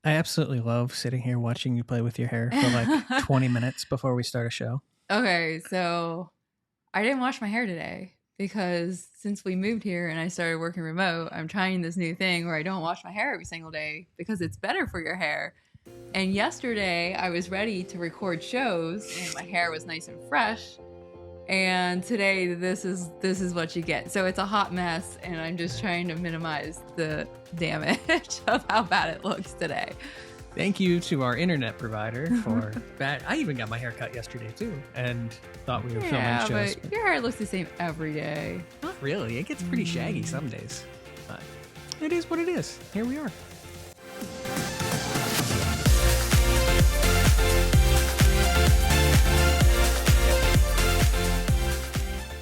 I absolutely love sitting here watching you play with your hair for like 20 minutes before we start a show. Okay, so I didn't wash my hair today because since we moved here and I started working remote, I'm trying this new thing where I don't wash my hair every single day because it's better for your hair. And yesterday I was ready to record shows and my hair was nice and fresh. And today this is what you get. So it's a hot mess and I'm just trying to minimize the damage of how bad it looks today. Thank you to our internet provider for that. I even got my hair cut yesterday too and thought we were filming shows. But your hair looks the same every day. Not really. It gets pretty shaggy some days. But it is what it is. Here we are.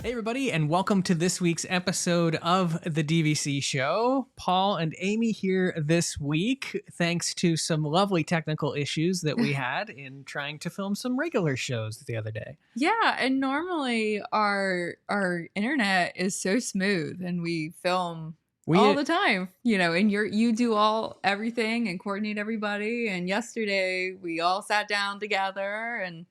Hey everybody, and welcome to this week's episode of the DVC show. Paul and Amy here this week, thanks to some lovely technical issues that we had in trying to film some regular shows the other day. Yeah, and normally our internet is so smooth and we film all the time, and you do everything and coordinate everybody. And yesterday we all sat down together and it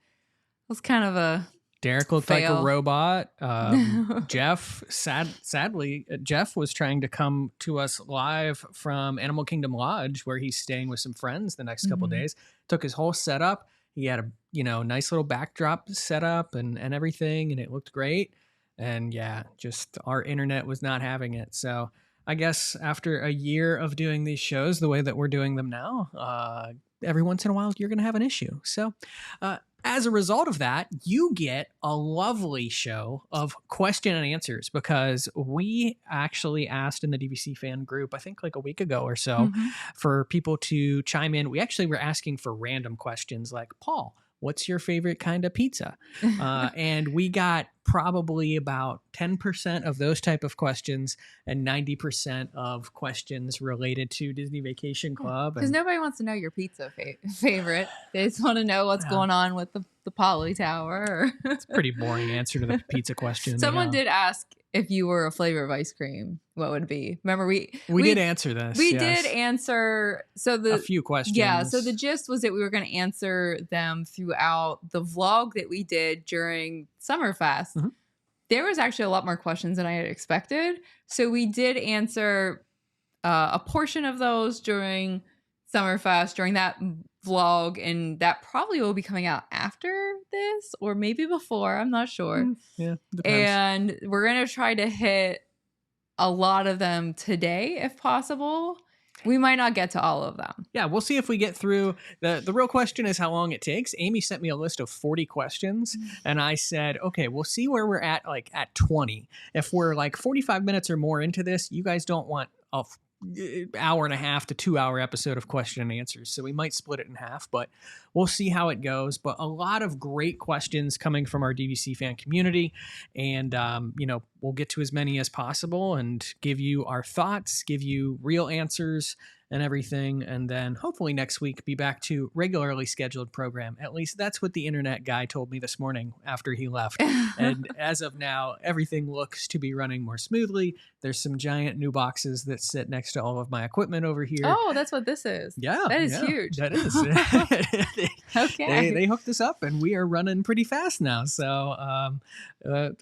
was kind of a Derek looked fail. like a robot. Jeff, sadly, Jeff was trying to come to us live from Animal Kingdom Lodge, where he's staying with some friends the next couple of days. Took his whole setup. He had a nice little backdrop set up and everything, and it looked great. And yeah, just our internet was not having it. So I guess after a year of doing these shows the way that we're doing them now, every once in a while you're going to have an issue. So as a result of that, you get a lovely show of question and answers because we actually asked in the DVC fan group, I think like a week ago or so, for people to chime in. We actually were asking for random questions like, Paul, what's your favorite kind of pizza? And we got probably about 10% of those type of questions and 90% of questions related to Disney Vacation Club. Because nobody wants to know your pizza favorite. They just want to know what's going on with the Poly Tower. It's a pretty boring answer to the pizza question. Someone did ask if you were a flavor of ice cream, what would it be? Remember, we did answer this. We did answer a few questions. Yeah, so the gist was that we were going to answer them throughout the vlog that we did during Summerfest. There was actually a lot more questions than I had expected. So we did answer a portion of those during Summerfest, during that vlog, and that probably will be coming out after this or maybe before. I'm not sure. Yeah, depends. And we're going to try to hit a lot of them today if possible. We might not get to all of them. Yeah, we'll see if we get through. The real question is how long it takes. Amy sent me a list of 40 questions, and I said, okay, we'll see where we're at, like at 20. If we're like 45 minutes or more into this, you guys don't want a hour and a half to 2 hour episode of question and answers. So we might split it in half, but we'll see how it goes. But a lot of great questions coming from our DVC fan community. And, we'll get to as many as possible and give you our thoughts, give you real answers and everything. And then hopefully next week be back to regularly scheduled program. At least that's what the internet guy told me this morning after he left. And as of now, everything looks to be running more smoothly. There's some giant new boxes that sit next to all of my equipment over here. Oh, that's what this is. Yeah. That is huge. That is. Okay. They hooked us up and we are running pretty fast now. So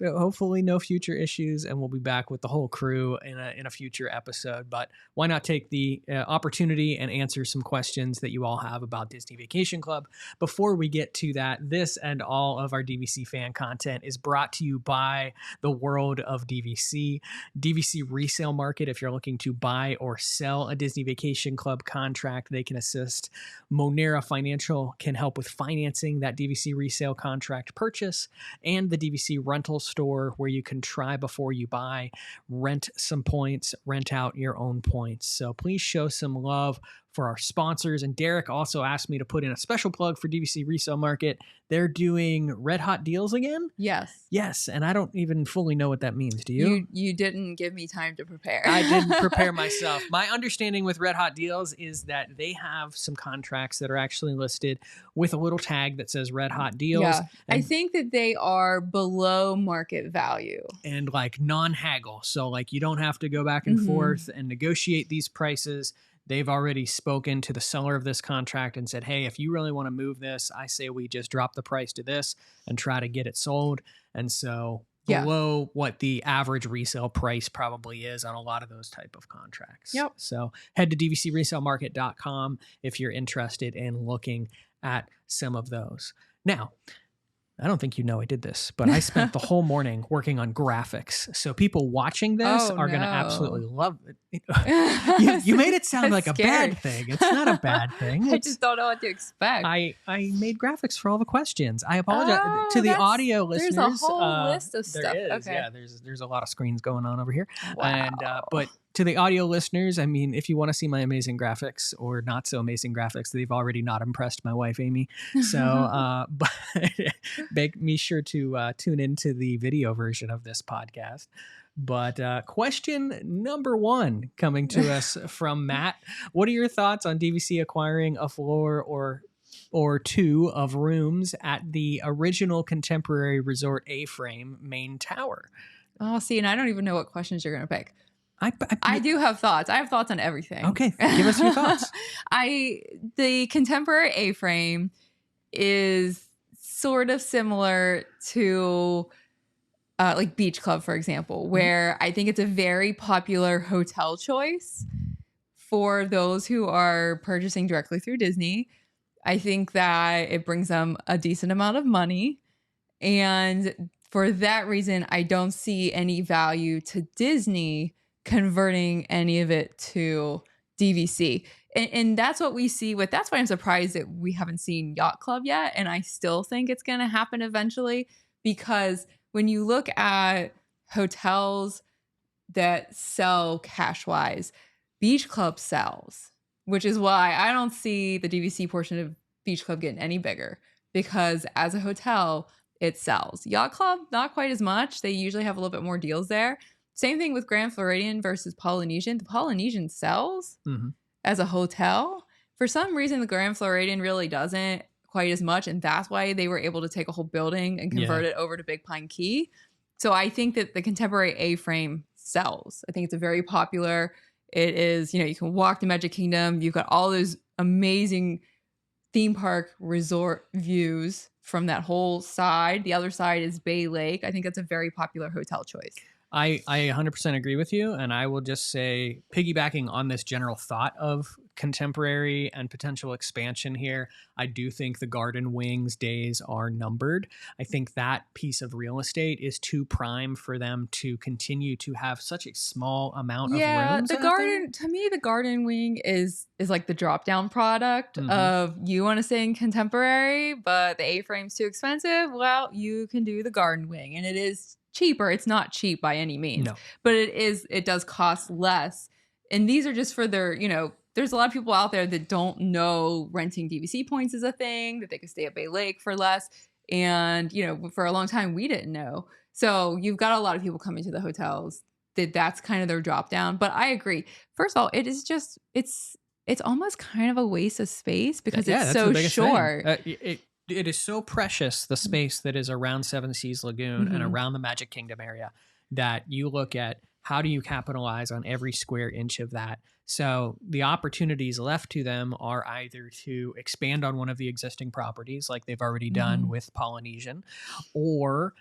hopefully no future issues, and we'll be back with the whole crew in a future episode. But why not take the opportunity and answer some questions that you all have about Disney Vacation Club? Before we get to that, this and all of our DVC fan content is brought to you by the world of DVC. DVC Resale Market, if you're looking to buy or sell a Disney Vacation Club contract, they can assist. Monera Financial can help with financing that DVC resale contract purchase, and the DVC rental store where you can try before you buy, rent some points, rent out your own points. So please show some love for our sponsors. And Derek also asked me to put in a special plug for DVC Resale Market. They're doing red hot deals again. Yes. And I don't even fully know what that means. Do you? You didn't give me time to prepare. I didn't prepare myself. My understanding with red hot deals is that they have some contracts that are actually listed with a little tag that says red hot deals. Yeah. I think that they are below market value. And like non-haggle. So like you don't have to go back and forth and negotiate these prices. they've already spoken to the seller of this contract and said, hey, if you really want to move this, I say we just drop the price to this and try to get it sold. And so below what the average resale price probably is on a lot of those type of contracts. Yep. So head to dvcresalemarket.com if you're interested in looking at some of those. Now, I don't think you know I did this, but I spent the whole morning working on graphics. So people watching this are going to absolutely love it. You made it sound like scared. A bad thing. It's not a bad thing. I just don't know what to expect. I made graphics for all the questions. I apologize to the audio listeners. There's a whole list of stuff. There is, okay. Yeah, there's a lot of screens going on over here. Wow. And but to the audio listeners, I mean, if you want to see my amazing graphics or not so amazing graphics, they've already not impressed my wife, Amy. So but make me sure to tune into the video version of this podcast. But question number 1 coming to us from Matt. What are your thoughts on DVC acquiring a floor or 2 of rooms at the original Contemporary Resort A-frame main tower? Oh, see, and I don't even know what questions you're going to pick. I do have thoughts. I have thoughts on everything. Okay, give us your thoughts. The Contemporary A-frame is sort of similar to like Beach Club, for example, where I think it's a very popular hotel choice for those who are purchasing directly through Disney. I think that it brings them a decent amount of money. And for that reason, I don't see any value to Disney converting any of it to DVC. And that's what we see with, that's why I'm surprised that we haven't seen Yacht Club yet. And I still think it's going to happen eventually, because when you look at hotels that sell cash wise, Beach Club sells, which is why I don't see the DVC portion of Beach Club getting any bigger, because as a hotel, it sells. Yacht Club, not quite as much. They usually have a little bit more deals there. Same thing with Grand Floridian versus Polynesian. The Polynesian sells as a hotel. For some reason, the Grand Floridian really doesn't quite as much. And that's why they were able to take a whole building and convert it over to Big Pine Key. So I think that the Contemporary A-frame sells. I think it's a very popular. It is, you can walk to Magic Kingdom. You've got all those amazing theme park resort views from that whole side. The other side is Bay Lake. I think that's a very popular hotel choice. I 100% agree with you. And I will just say, piggybacking on this general thought of contemporary and potential expansion here, I do think the Garden Wings days are numbered. I think that piece of real estate is too prime for them to continue to have such a small amount of rooms. To me, the Garden Wing is like the drop down product of, you want to stay in contemporary, but the A-frame's too expensive. Well, you can do the Garden Wing, and it is cheaper. It's not cheap by any means, but it does cost less. And these are just for their, there's a lot of people out there that don't know renting DVC points is a thing, that they could stay at Bay Lake for less. And, for a long time, we didn't know. So you've got a lot of people coming to the hotels that's kind of their drop down. But I agree. First of all, it is just, it's almost kind of a waste of space because it's so short. It is so precious, the space that is around Seven Seas Lagoon and around the Magic Kingdom area, that you look at how do you capitalize on every square inch of that. So the opportunities left to them are either to expand on one of the existing properties like they've already done with Polynesian, or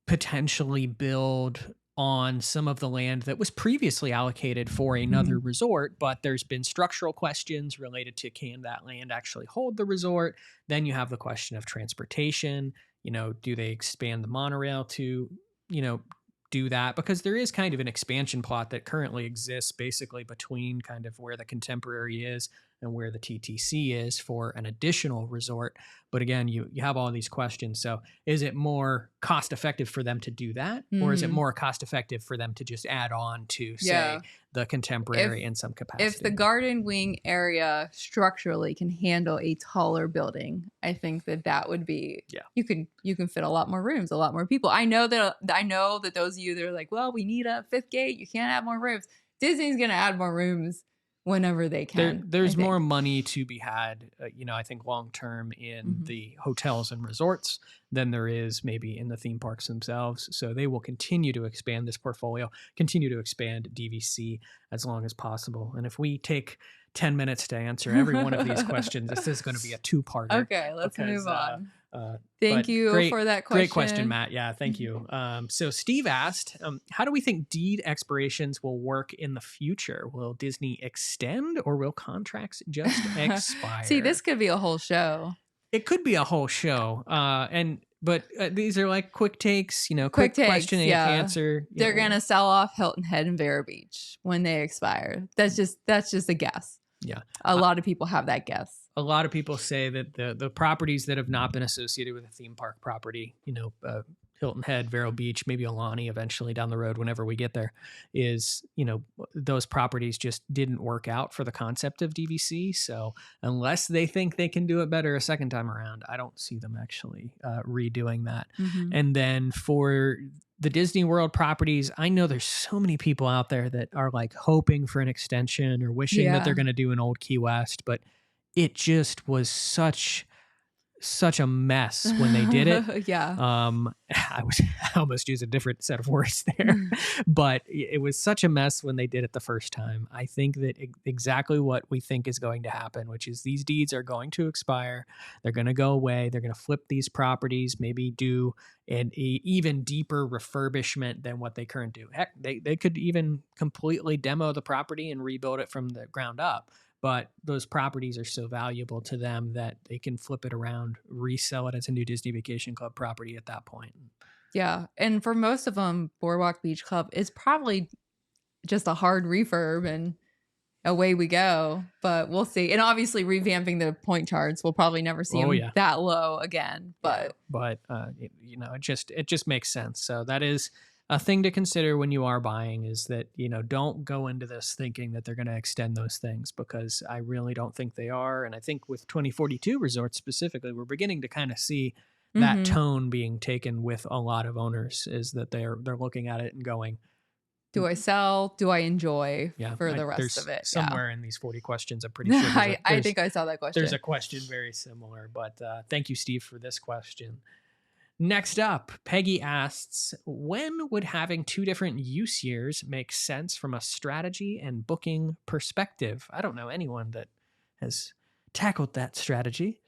potentially build on some of the land that was previously allocated for another resort, but there's been structural questions related to, can that land actually hold the resort? Then you have the question of transportation. Do they expand the monorail to, do that? Because there is kind of an expansion plot that currently exists basically between kind of where the Contemporary is and where the TTC is for an additional resort. But again, you have all these questions. So is it more cost effective for them to do that? Or is it more cost effective for them to just add on to, say, the Contemporary in some capacity? If the Garden Wing area structurally can handle a taller building, I think that would be, you can fit a lot more rooms, a lot more people. I know that those of you that are like, well, we need a 5th gate, you can't add more rooms. Disney's going to add more rooms whenever they can. There's more money to be had, I think long term in the hotels and resorts than there is maybe in the theme parks themselves. So they will continue to expand this portfolio, continue to expand DVC as long as possible. And if we take 10 minutes to answer every one of these questions, this is going to be a two-parter. Okay, let's move on. Thank you for that question. Great question, Matt. Yeah, thank you. So Steve asked, how do we think deed expirations will work in the future? Will Disney extend or will contracts just expire? See, this could be a whole show. It could be a whole show. But these are like quick takes, quick question and answer. They're going to sell off Hilton Head and Vero Beach when they expire. That's just a guess. Yeah. A lot of people have that guess. A lot of people say that the properties that have not been associated with a theme park property, Hilton Head, Vero Beach, maybe Alani eventually down the road whenever we get there, is, those properties just didn't work out for the concept of DVC. So unless they think they can do it better a second time around, I don't see them actually redoing that. And then for the Disney World properties, I know there's so many people out there that are like hoping for an extension or wishing that they're going to do an old Key West, but it just was such a mess when they did it. I almost used a different set of words there, but it was such a mess when they did it the first time. I think that exactly what we think is going to happen, which is these deeds are going to expire. They're going to go away. They're going to flip these properties, maybe do an even deeper refurbishment than what they currently do. Heck, they could even completely demo the property and rebuild it from the ground up. But those properties are so valuable to them that they can flip it around, resell it as a new Disney Vacation Club property at that point. Yeah. And for most of them, Boardwalk Beach Club is probably just a hard refurb and away we go. But we'll see. And obviously revamping the point charts, we'll probably never see them that low again. But it just makes sense. So that is a thing to consider when you are buying, is that, don't go into this thinking that they're going to extend those things, because I really don't think they are. And I think with 2042 resorts specifically, we're beginning to kind of see that tone being taken with a lot of owners, is that they're looking at it and going, do I sell? Do I enjoy for the rest of it? Somewhere in these 40 questions, I'm pretty sure. I think I saw that question. There's a question very similar, but thank you, Steve, for this question. Next up, Peggy asks, when would having 2 different use years make sense from a strategy and booking perspective? I don't know anyone that has tackled that strategy.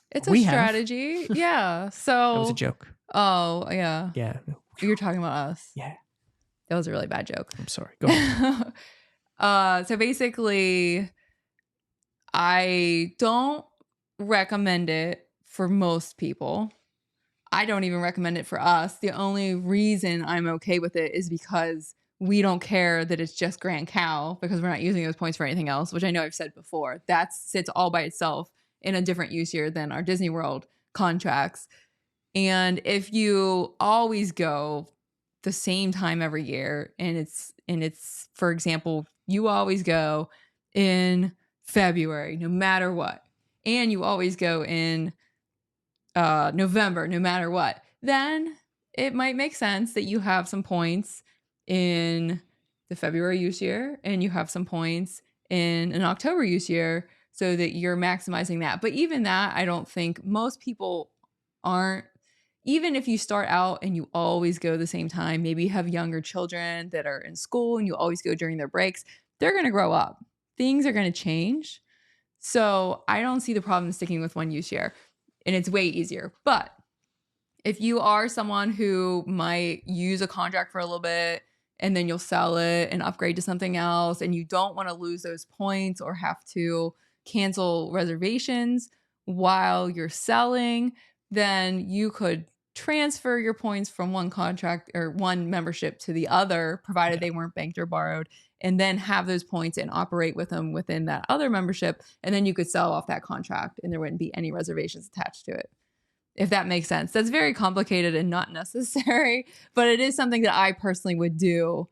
It's a strategy. Yeah. So that was a joke. Oh, yeah. Yeah. You're talking about us. Yeah. That was a really bad joke. I'm sorry. Go ahead. So basically, I don't recommend it for most people. I don't even recommend it for us. The only reason I'm okay with it is because we don't care that it's just Grand Cal, because we're not using those points for anything else, which I know I've said before. That sits all by itself in a different use year than our Disney World contracts. And if you always go the same time every year, and it's for example, you always go in February, no matter what, and you always go in November, no matter what, then it might make sense that you have some points in the February use year and you have some points in an October use year, so that you're maximizing that. But even that, I don't think most people aren't. Even if you start out and you always go the same time, maybe you have younger children that are in school and you always go during their breaks, they're going to grow up. Things are going to change. So I don't see the problem sticking with one use year. And it's way easier. But if you are someone who might use a contract for a little bit and then you'll sell it and upgrade to something else, and you don't want to lose those points or have to cancel reservations while you're selling, then you could transfer your points from one contract or one membership to the other, provided they weren't banked or borrowed, and then have those points and operate with them within that other membership. And then you could sell off that contract and there wouldn't be any reservations attached to it. If that makes sense. That's very complicated and not necessary, but it is something that I personally would do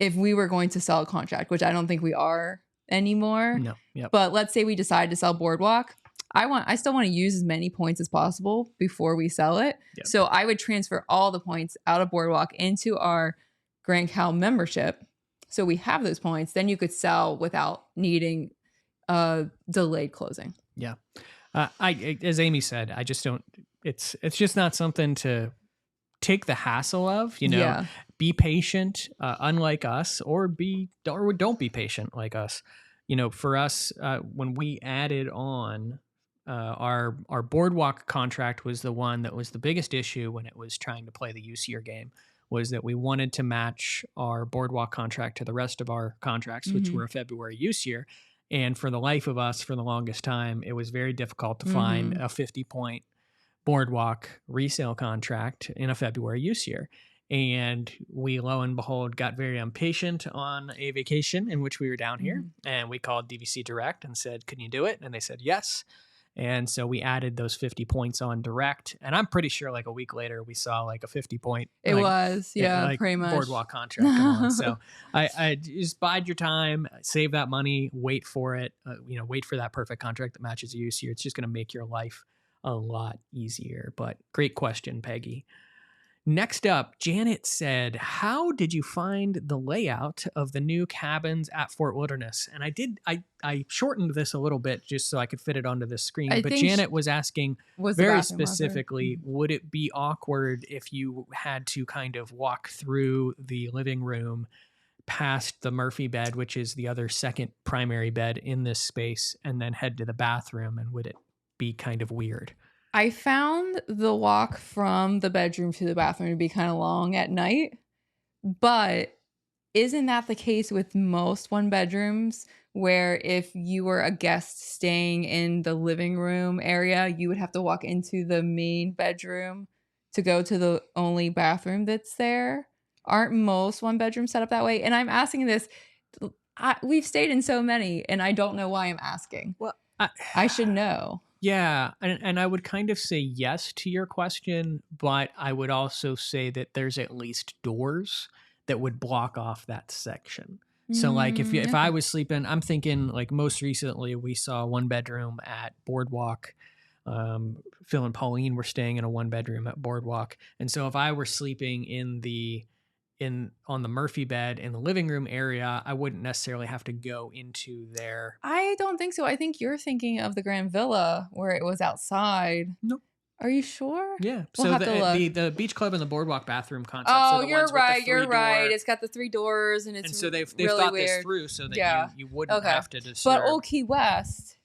if we were going to sell a contract, which I don't think we are anymore. No. Yep. But let's say we decide to sell Boardwalk. I still want to use as many points as possible before we sell it. Yep. So I would transfer all the points out of Boardwalk into our Grand Cal membership, so we have those points, then you could sell without needing delayed closing. Yeah. As Amy said, I just don't, it's just not something to take the hassle of, Yeah. be patient, unlike us, or don't be patient like us. For us, when we added on, our boardwalk contract was the one that was the biggest issue when it was trying to play the use year game, was that we wanted to match our boardwalk contract to the rest of our contracts, which were a February use year. And for the life of us, for the longest time, it was very difficult to find a 50-point boardwalk resale contract in a February use year. And we, lo and behold, got very impatient on a vacation in which we were down here. And we called DVC Direct and said, can you do it? And they said, yes. And so we added those 50 points on direct. And I'm pretty sure like a week later, we saw like a 50-point. It was, yeah, like pretty much. boardwalk contract on. So I just bide your time, save that money, wait for it, wait for that perfect contract that matches you. So it's just going to make your life a lot easier. But great question, Peggy. Next up, Janet said, how did you find the layout of the new cabins at Fort Wilderness? And I shortened this a little bit just so I could fit it onto the screen. But Janet was asking very specifically, would it be awkward if you had to kind of walk through the living room past the Murphy bed, which is the other second primary bed in this space, and then head to the bathroom? And would it be kind of weird? I found the walk from the bedroom to the bathroom to be kind of long at night, but isn't that the case with most one bedrooms, where if you were a guest staying in the living room area, you would have to walk into the main bedroom to go to the only bathroom that's there? Aren't most one bedrooms set up that way? And I'm asking this, we've stayed in so many, and I don't know why I'm asking. Well, I should know. Yeah, and I would kind of say yes to your question, but I would also say that there's at least doors that would block off that section. So like if I was sleeping, I'm thinking like most recently we saw one bedroom at Boardwalk. Phil and Pauline were staying in a one bedroom at Boardwalk. And so if I were sleeping on the Murphy bed in the living room area, I wouldn't necessarily have to go into there. I don't think so. I think you're thinking of the Grand Villa where it was outside. Nope. Are you sure? Yeah. We'll so the beach club and the boardwalk bathroom concept. Oh, you're right. You're right. It's got the 3 doors, and so they've really thought weird. this through so that you wouldn't have to disturb. But Old Key West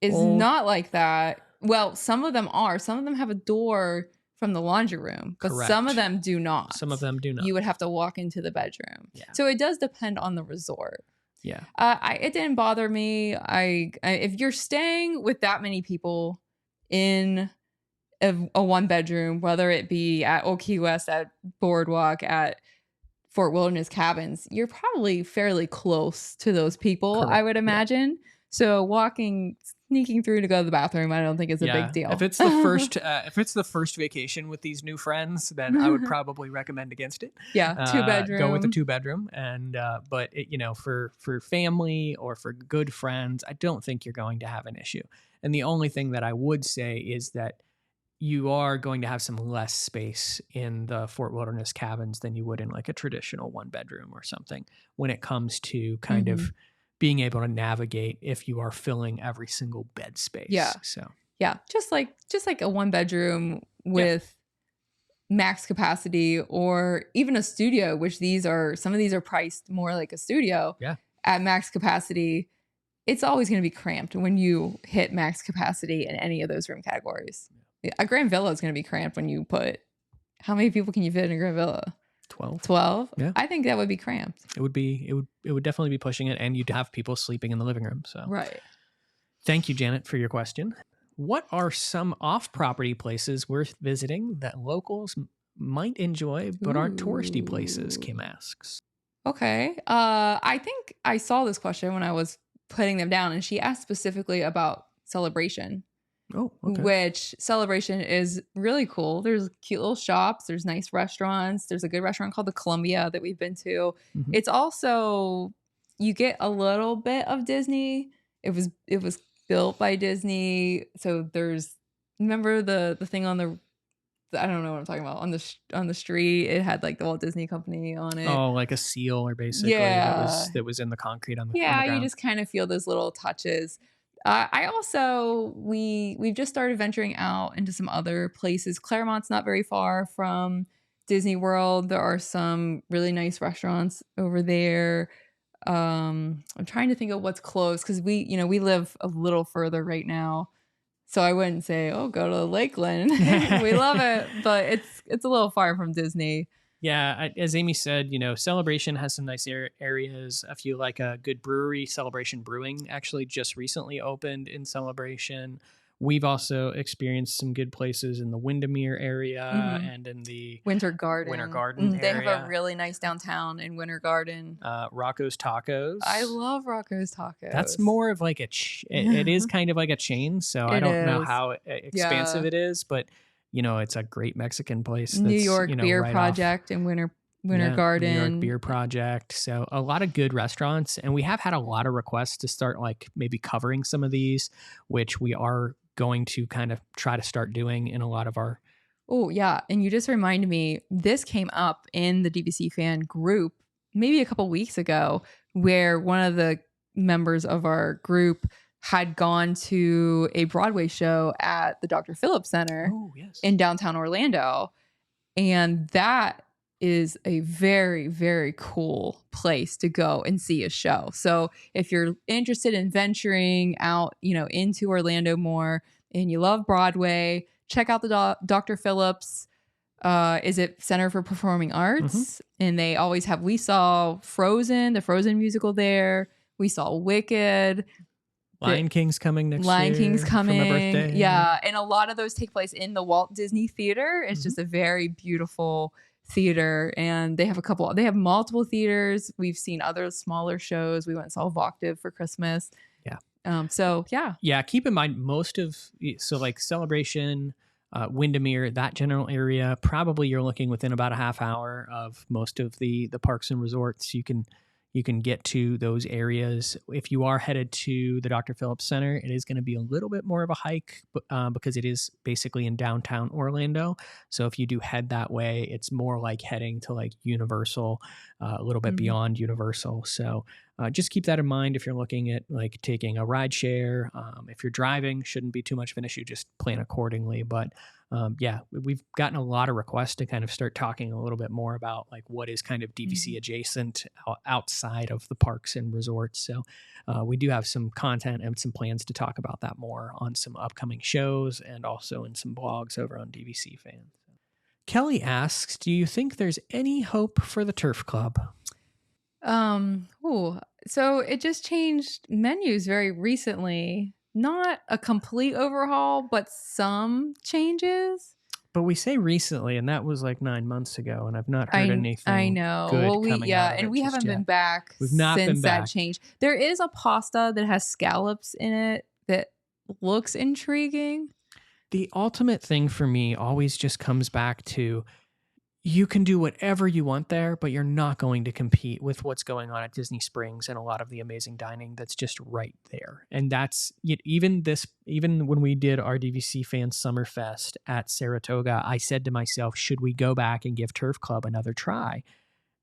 is not like that. Well, some of them are. Some of them have a door from the laundry room, but Correct. some of them do not. Some of them do not. You would have to walk into the bedroom. Yeah. So it does depend on the resort. Yeah. It didn't bother me. If you're staying with that many people in a one bedroom, whether it be at Old Key West, at Boardwalk, at Fort Wilderness Cabins, you're probably fairly close to those people. Correct. I would imagine. Yeah. So sneaking through to go to the bathroom, I don't think is a big deal. If it's the first vacation with these new friends, then I would probably recommend against it. Yeah, 2-bedroom. Go with a 2-bedroom, and but for family or for good friends, I don't think you're going to have an issue. And the only thing that I would say is that you are going to have some less space in the Fort Wilderness Cabins than you would in like a traditional 1-bedroom or something when it comes to kind of being able to navigate if you are filling every single bed space. Yeah. So yeah, just like a 1-bedroom with max capacity, or even a studio, which some of these are priced more like a studio. Yeah. At max capacity, it's always going to be cramped when you hit max capacity in any of those room categories. Yeah. A Grand Villa is going to be cramped when you put, how many people can you fit in a Grand Villa? 12. Yeah. I think that would be cramped. It would definitely be pushing it, and you'd have people sleeping in the living room. So right. Thank you, Janet, for your question. What are some off-property places worth visiting that locals might enjoy but aren't touristy places? Kim asks. Okay. I think I saw this question when I was putting them down, and she asked specifically about Celebration. Oh, okay. Which Celebration is really cool. There's cute little shops. There's nice restaurants. There's a good restaurant called the Columbia that we've been to. Mm-hmm. It's also, you get a little bit of Disney. It was built by Disney. So remember the thing on I don't know what I'm talking about. On the street, it had like the Walt Disney Company on it. Oh, like a seal, or basically Yeah. that was in the concrete on the Yeah, you ground. just kind of feel those little touches. I also we've just started venturing out into some other places. Claremont's not very far from Disney World. There are some really nice restaurants over there. I'm trying to think of what's close because we live a little further right now. So I wouldn't say, oh, go to Lakeland. We love it, but it's a little far from Disney. Yeah, as Amy said, Celebration has some nice areas. If you like a good brewery, Celebration Brewing actually just recently opened in Celebration. We've also experienced some good places in the Windermere area and in the Winter Garden. area. They have a really nice downtown in Winter Garden. Rocco's Tacos. I love Rocco's Tacos. That's more of like it is kind of like a chain, so I don't know how expansive it is, but it's a great Mexican place. That's, New York Beer right Project in Winter Garden. New York Beer Project. So a lot of good restaurants, and we have had a lot of requests to start like maybe covering some of these, which we are going to kind of try to start doing in a lot of our. Oh yeah, and you just reminded me. This came up in the DVC Fan group maybe a couple weeks ago, where one of the members of our group had gone to a Broadway show at the Dr. Phillips Center in downtown Orlando. And that is a very, very cool place to go and see a show. So if you're interested in venturing out, into Orlando more and you love Broadway, check out the Dr. Phillips. Is it Center for Performing Arts? And they always have, we saw Frozen, the Frozen musical there. We saw Wicked. Lion King's coming next year. Lion King's coming. For my birthday. Yeah. And a lot of those take place in the Walt Disney Theater. It's just a very beautiful theater. And they have multiple theaters. We've seen other smaller shows. We went and saw Voctive for Christmas. Yeah. Yeah, keep in mind like Celebration, Windermere, that general area, probably you're looking within about a half hour of most of the parks and resorts. You can get to those areas. If you are headed to the Dr. Phillips Center, it is going to be a little bit more of a hike because it is basically in downtown Orlando. So if you do head that way, it's more like heading to like Universal, a little bit beyond Universal. So just keep that in mind if you're looking at like taking a ride share. If you're driving, shouldn't be too much of an issue. Just plan accordingly. But we've gotten a lot of requests to kind of start talking a little bit more about like what is kind of DVC adjacent outside of the parks and resorts. So we do have some content and some plans to talk about that more on some upcoming shows and also in some blogs over on DVC Fan. Kelly asks, do you think there's any hope for the Turf Club? So it just changed menus very recently. Not a complete overhaul, but some changes. But we say recently, and that was like 9 months ago, and I've not heard anything. I know. We haven't been back since that change. There is a pasta that has scallops in it that looks intriguing. The ultimate thing for me always just comes back to you can do whatever you want there, but you're not going to compete with what's going on at Disney Springs and a lot of the amazing dining that's just right there. And that's even when we did our DVC Fan Summerfest at Saratoga, I said to myself, should we go back and give Turf Club another try?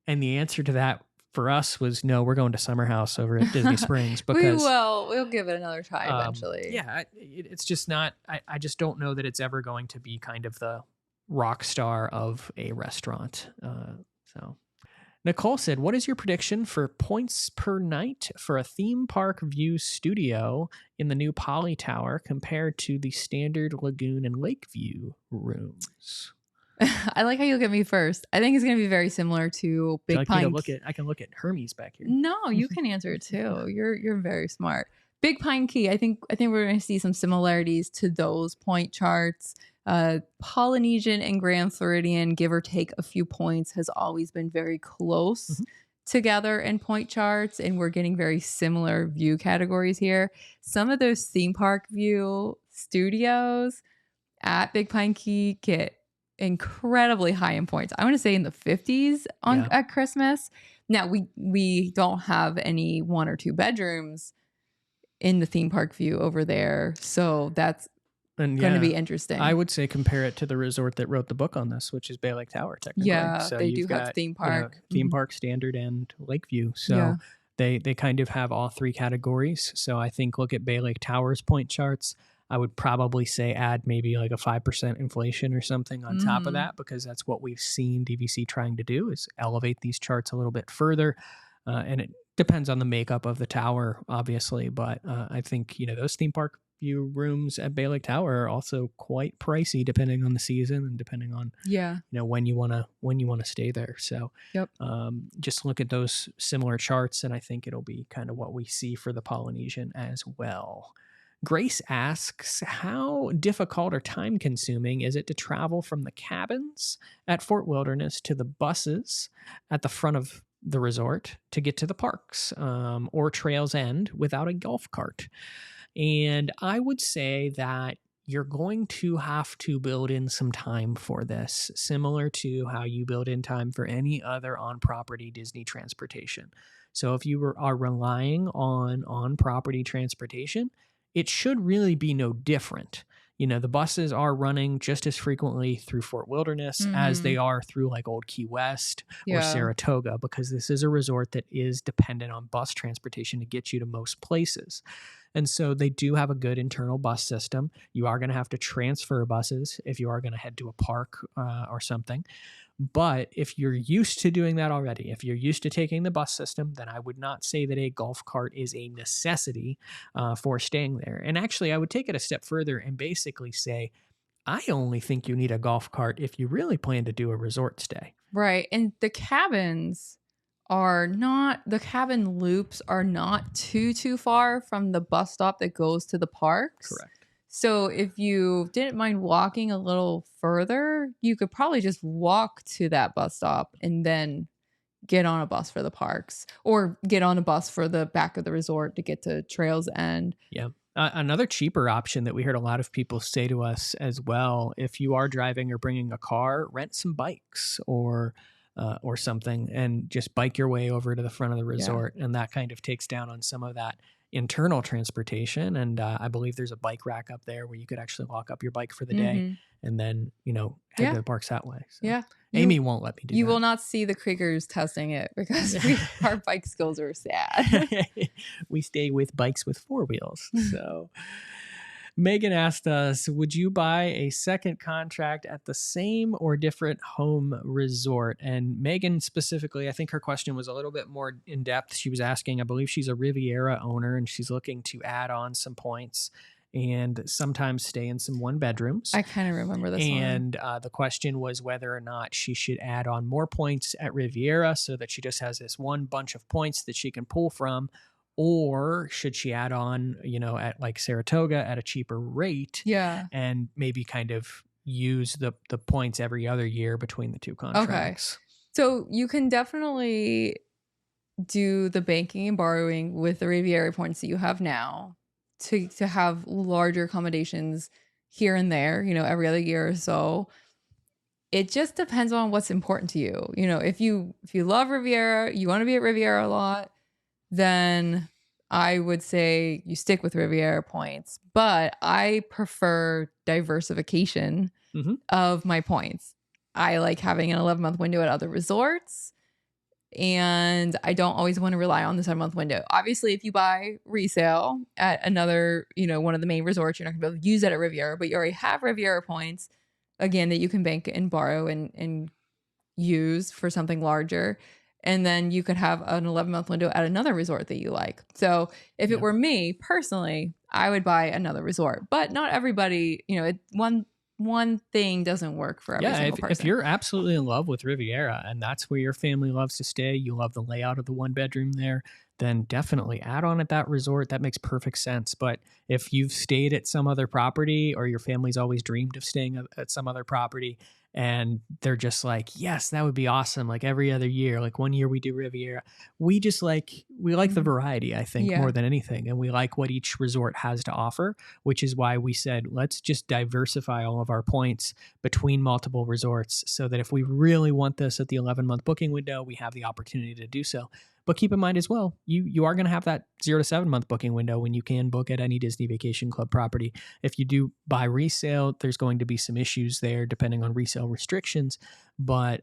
And the answer to that for us was no, we're going to Summer House over at Disney Springs because we'll give it another try eventually. Yeah, it's just not, I just don't know that it's ever going to be kind of the rock star of a restaurant. So Nicole said, what is your prediction for points per night for a theme park view studio in the new Poly Tower compared to the standard Lagoon and Lakeview rooms? I like how you look at me first. I think it's going to be very similar to Big Pine. I can look at Hermes back here. No, you can answer it too. You're very smart. Big Pine Key. I think we're going to see some similarities to those point charts. Polynesian and Grand Floridian, give or take a few points, has always been very close together in point charts, and we're getting very similar view categories here. Some of those theme park view studios at Big Pine Key get incredibly high in points. I want to say in the 50s at Christmas. Now we don't have any 1 or 2 bedrooms in the theme park view over there, so that's And going to be interesting. I would say compare it to the resort that wrote the book on this, which is Bay Lake Tower, technically. Yeah, so they you've do have got, theme park. Theme park, standard, and Lakeview. So they kind of have all three categories. So I think look at Bay Lake Tower's point charts. I would probably say add maybe like a 5% inflation or something on top of that, because that's what we've seen DVC trying to do, is elevate these charts a little bit further. And it depends on the makeup of the tower, obviously. But I think, those theme park view rooms at Bay Lake Tower are also quite pricey depending on the season and depending on, when you want to stay there. So just look at those similar charts, and I think it'll be kind of what we see for the Polynesian as well. Grace asks, how difficult or time consuming is it to travel from the cabins at Fort Wilderness to the buses at the front of the resort to get to the parks or Trails End without a golf cart? And I would say that you're going to have to build in some time for this, similar to how you build in time for any other on-property Disney transportation. So if you are relying on on-property transportation, it should really be no different. The buses are running just as frequently through Fort Wilderness as they are through like Old Key West or Saratoga, because this is a resort that is dependent on bus transportation to get you to most places. And so they do have a good internal bus system. You are going to have to transfer buses if you are going to head to a park or something. But if you're used to doing that already, if you're used to taking the bus system, then I would not say that a golf cart is a necessity for staying there. And actually, I would take it a step further and basically say, I only think you need a golf cart if you really plan to do a resort stay. Right. And the cabin loops are not too far from the bus stop that goes to the parks. Correct. So if you didn't mind walking a little further, you could probably just walk to that bus stop and then get on a bus for the parks, or get on a bus for the back of the resort to get to Trails End. Yeah. Another cheaper option that we heard a lot of people say to us as well, if you are driving or bringing a car, rent some bikes or something and just bike your way over to the front of the resort. And that kind of takes down on some of that internal transportation. And I believe there's a bike rack up there where you could actually lock up your bike for the day and then, head to the parks that way. So Amy won't let me do that. You will not see the Kriegers testing it because our bike skills are sad. We stay with bikes with four wheels. So Megan asked us, would you buy a second contract at the same or different home resort? And Megan specifically, I think her question was a little bit more in depth. She was asking, I believe she's a Riviera owner and she's looking to add on some points and sometimes stay in some one bedrooms. I kind of remember this one. And the question was whether or not she should add on more points at Riviera so that she just has this one bunch of points that she can pull from, or should she add on, at like Saratoga at a cheaper rate? Yeah. And maybe kind of use the points every other year between the two contracts. Okay. So you can definitely do the banking and borrowing with the Riviera points that you have now to have larger accommodations here and there, every other year or so. It just depends on what's important to you. If you love Riviera, you want to be at Riviera a lot, then I would say you stick with Riviera points. But I prefer diversification of my points. I like having an 11-month window at other resorts, and I don't always want to rely on the 7-month window. Obviously, if you buy resale at another, one of the main resorts, you're not going to be able to use that at Riviera, but you already have Riviera points, again, that you can bank and borrow and use for something larger. And then you could have an 11-month window at another resort that you like. So if it were me personally, I would buy another resort. But not everybody, one thing doesn't work for every single person. If you're absolutely in love with Riviera and that's where your family loves to stay, you love the layout of the one bedroom there, then definitely add on at that resort. That makes perfect sense. But if you've stayed at some other property, or your family's always dreamed of staying at some other property, and they're just like, yes, that would be awesome. Like every other year, like one year we do Riviera. We like the variety, I think, more than anything. And we like what each resort has to offer, which is why we said, let's just diversify all of our points between multiple resorts so that if we really want this at the 11-month booking window, we have the opportunity to do so. But keep in mind as well, you are going to have that 0 to 7 month booking window when you can book at any Disney Vacation Club property. If you do buy resale, there's going to be some issues there depending on resale restrictions. But,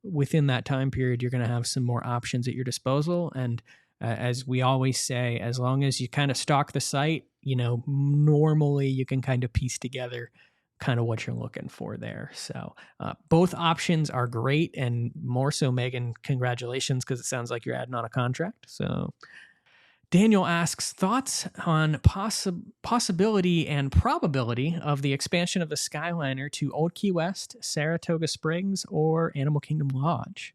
within that time period, you're going to have some more options at your disposal. And as we always say, as long as you kind of stock the site, normally you can kind of piece together kind of what you're looking for there. So both options are great, and more so, Megan, congratulations, because it sounds like you're adding on a contract. So Daniel asks, thoughts on possibility and probability of the expansion of the Skyliner to Old Key West, Saratoga Springs, or Animal Kingdom Lodge?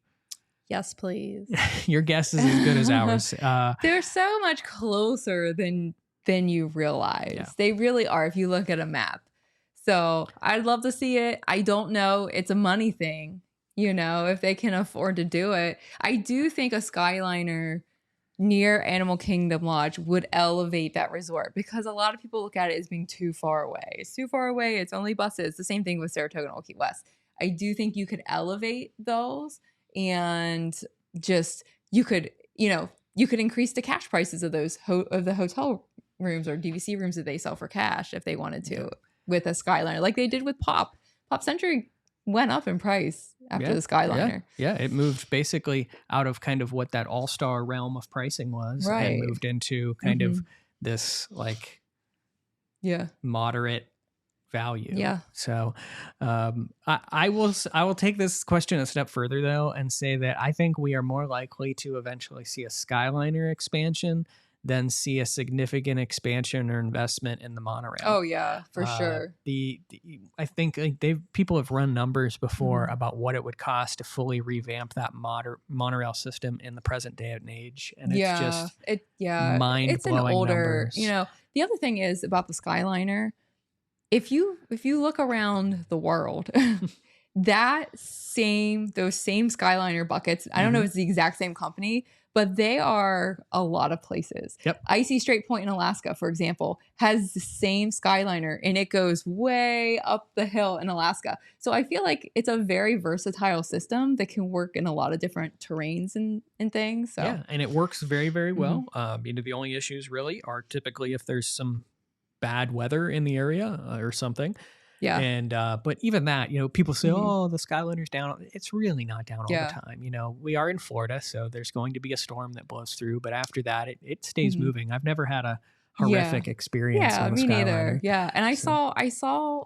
Yes, please. Your guess is as good as ours. They're so much closer than you realize. Yeah. They really are if you look at a map. So I'd love to see it. I don't know. It's a money thing, if they can afford to do it. I do think a Skyliner near Animal Kingdom Lodge would elevate that resort, because a lot of people look at it as being too far away. It's too far away. It's only buses. The same thing with Saratoga and Old Key West. I do think you could elevate those, and just you could increase the cash prices of those of the hotel rooms or DVC rooms that they sell for cash if they wanted to. Yeah. With a Skyliner, like they did with Pop Century, went up in price after the Skyliner. Yeah, it moved basically out of kind of what that all-star realm of pricing was, right, and moved into kind of this moderate value. Yeah. So I will take this question a step further though, and say that I think we are more likely to eventually see a Skyliner expansion than see a significant expansion or investment in the monorail. Oh yeah, for sure. I think people have run numbers before about what it would cost to fully revamp that monorail system in the present day and age, and it's just mind-blowing. It's an older numbers. The other thing is about the Skyliner. If you look around the world, those same Skyliner buckets, I don't know if it's the exact same company, but they are a lot of places. Yep. Icy Strait Point in Alaska, for example, has the same Skyliner, and it goes way up the hill in Alaska. So I feel like it's a very versatile system that can work in a lot of different terrains and things. So. Yeah, and it works very, very well. The only issues really are typically if there's some bad weather in the area or something. Yeah. And, but even that, people say, oh, the Skyliner's down. It's really not down all the time. We are in Florida, so there's going to be a storm that blows through. But after that, it stays moving. I've never had a horrific experience on the Skyliner. Me neither. Yeah. And I saw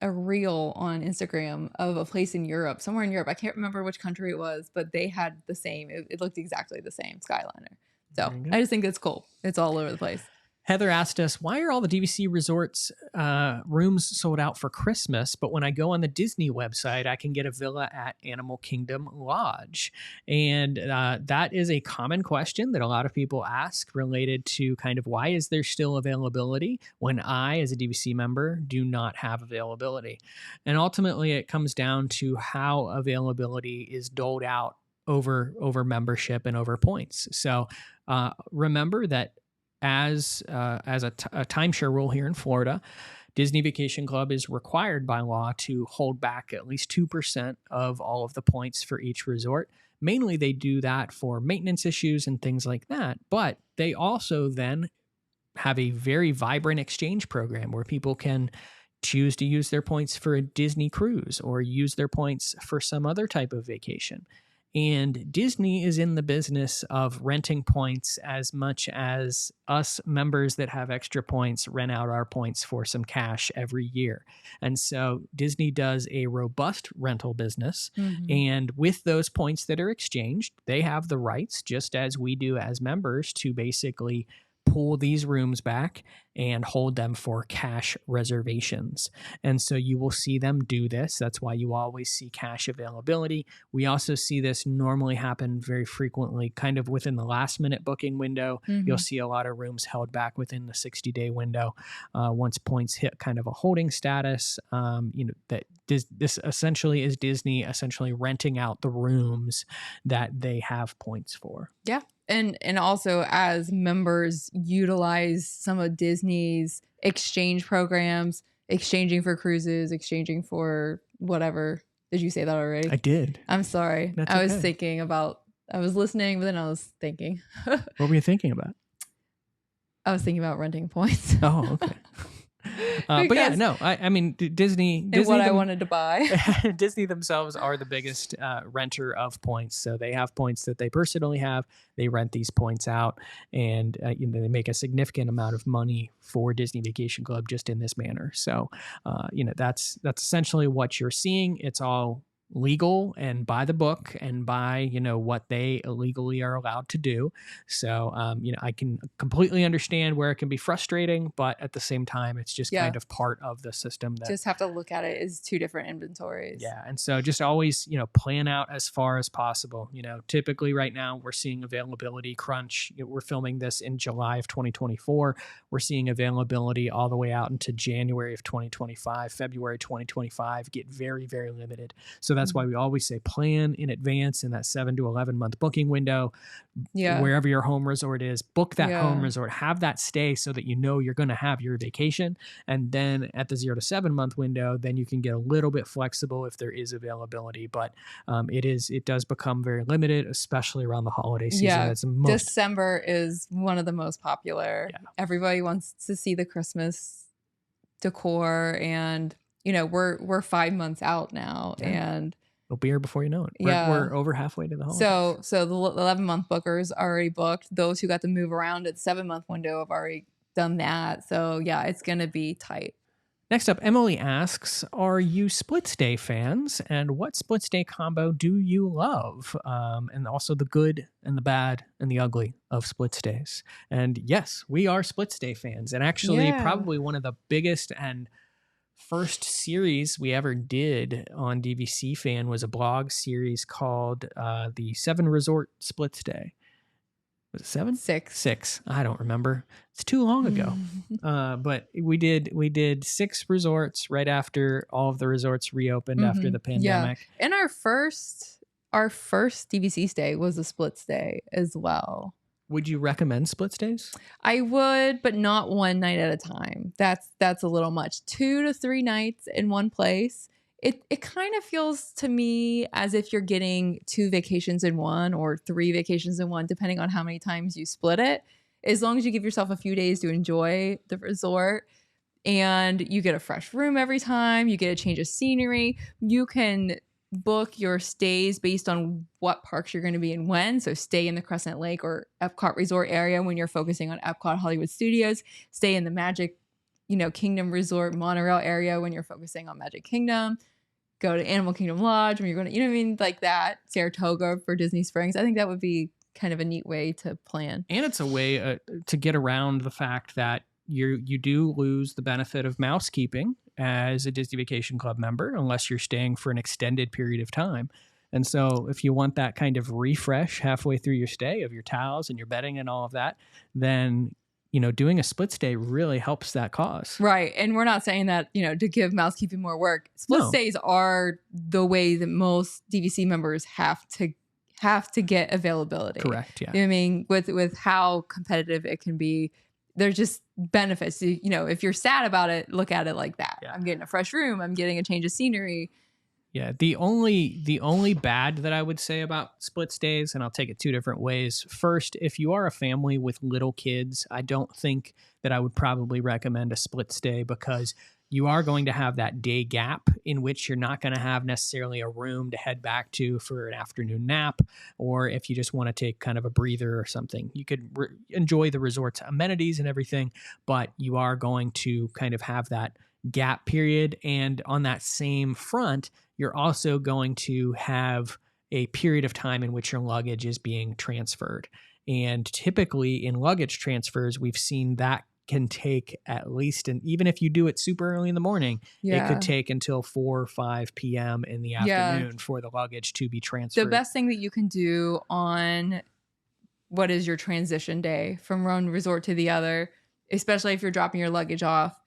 a reel on Instagram of a place in Europe, somewhere in Europe. I can't remember which country it was, but they had the same. It looked exactly the same Skyliner. So I just think it's cool. It's all over the place. Heather asked us, why are all the DVC resorts rooms sold out for Christmas, but when I go on the Disney website, I can get a villa at Animal Kingdom Lodge? And that is a common question that a lot of people ask, related to kind of why is there still availability when I, as a DVC member, do not have availability? And ultimately, it comes down to how availability is doled out over membership and over points. So remember that as a timeshare rule here in Florida, Disney Vacation Club is required by law to hold back at least 2% of all of the points for each resort. Mainly, they do that for maintenance issues and things like that. But they also then have a very vibrant exchange program where people can choose to use their points for a Disney cruise or use their points for some other type of vacation. And Disney is in the business of renting points as much as us members that have extra points rent out our points for some cash every year. And so Disney does a robust rental business. And with those points that are exchanged, they have the rights, just as we do as members, to basically pull these rooms back and hold them for cash reservations. And so you will see them do this. That's why you always see cash availability. We also see this normally happen very frequently, kind of within the last minute booking window. You'll see a lot of rooms held back within the 60-day window. Once points hit kind of a holding status, that this essentially is Disney essentially renting out the rooms that they have points for. Yeah. And also, as members utilize some of Disney's exchange programs, exchanging for cruises, exchanging for whatever. Did you say that already? I did. I'm sorry. I was thinking about I was listening, but then I was thinking. What were you thinking about? I was thinking about renting points. Oh, okay. But yeah, no, I mean, Disney what I wanted to buy. Disney themselves are the biggest renter of points. So they have points that they personally have. They rent these points out, and they make a significant amount of money for Disney Vacation Club just in this manner. So, that's essentially what you're seeing. It's all legal and by the book and by what they legally are allowed to do. So I can completely understand where it can be frustrating, but at the same time it's just kind of part of the system that just have to look at it as two different inventories. And so just always plan out as far as possible. Typically right now we're seeing availability crunch. We're filming this in July of 2024. We're seeing availability all the way out into January of 2025. February 2025 get very, very limited. So that's why we always say plan in advance in that 7 to 11 month booking window. Wherever your home resort is, book that home resort, have that stay so that you're going to have your vacation. And then at the 0 to 7 month window, then you can get a little bit flexible if there is availability. But it does become very limited, especially around the holiday season. Yeah, December is one of the most popular. Yeah. Everybody wants to see the Christmas decor, and we're 5 months out now, and it'll be here before you know it. We're over halfway to the holidays. So the 11-month bookers already booked. Those who got to move around at the 7-month window have already done that. So yeah, it's going to be tight. Next up, Emily asks, are you split stay fans? And what split stay combo do you love? And also the good and the bad and the ugly of split stays. And yes, we are split stay fans. And actually probably one of the biggest and first series we ever did on DVC Fan was a blog series called the 7 Resort Split Stay. Was it 7? 6. I don't remember. It's too long ago. But we did 6 resorts right after all of the resorts reopened after the pandemic. Yeah. And our first DVC stay was a split stay as well. Would you recommend split stays? I would, but not one night at a time. That's a little much. 2 to 3 nights in one place. It kind of feels to me as if you're getting 2 vacations in one or 3 vacations in one, depending on how many times you split it. As long as you give yourself a few days to enjoy the resort, and you get a fresh room every time, you get a change of scenery, you can book your stays based on what parks you're going to be in when. So stay in the Crescent Lake or Epcot Resort area when you're focusing on Epcot Hollywood Studios. Stay in the Magic, Kingdom Resort Monorail area when you're focusing on Magic Kingdom. Go to Animal Kingdom Lodge when you're going to, like that. Saratoga for Disney Springs. I think that would be kind of a neat way to plan. And it's a way to get around the fact that you do lose the benefit of mousekeeping as a Disney Vacation Club member, unless you're staying for an extended period of time. And so if you want that kind of refresh halfway through your stay of your towels and your bedding and all of that, then, doing a split stay really helps that cause. Right. And we're not saying that, to give mousekeeping more work. Split stays are the way that most DVC members have to get availability. Correct. Yeah. I mean, with how competitive it can be, there's just benefits. If you're sad about it, look at it like that. Yeah. I'm getting a fresh room. I'm getting a change of scenery. Yeah. The only bad that I would say about split stays, and I'll take it 2 different ways. First, if you are a family with little kids, I don't think that I would probably recommend a split stay, because you are going to have that day gap in which you're not going to have necessarily a room to head back to for an afternoon nap, or if you just want to take kind of a breather or something. You could enjoy the resort's amenities and everything, but you are going to kind of have that gap period. And on that same front, you're also going to have a period of time in which your luggage is being transferred. And typically in luggage transfers, we've seen that can take at least, and even if you do it super early in the morning, it could take until 4 or 5 p.m. in the afternoon for the luggage to be transferred. The best thing that you can do on what is your transition day from one resort to the other, especially if you're dropping your luggage off,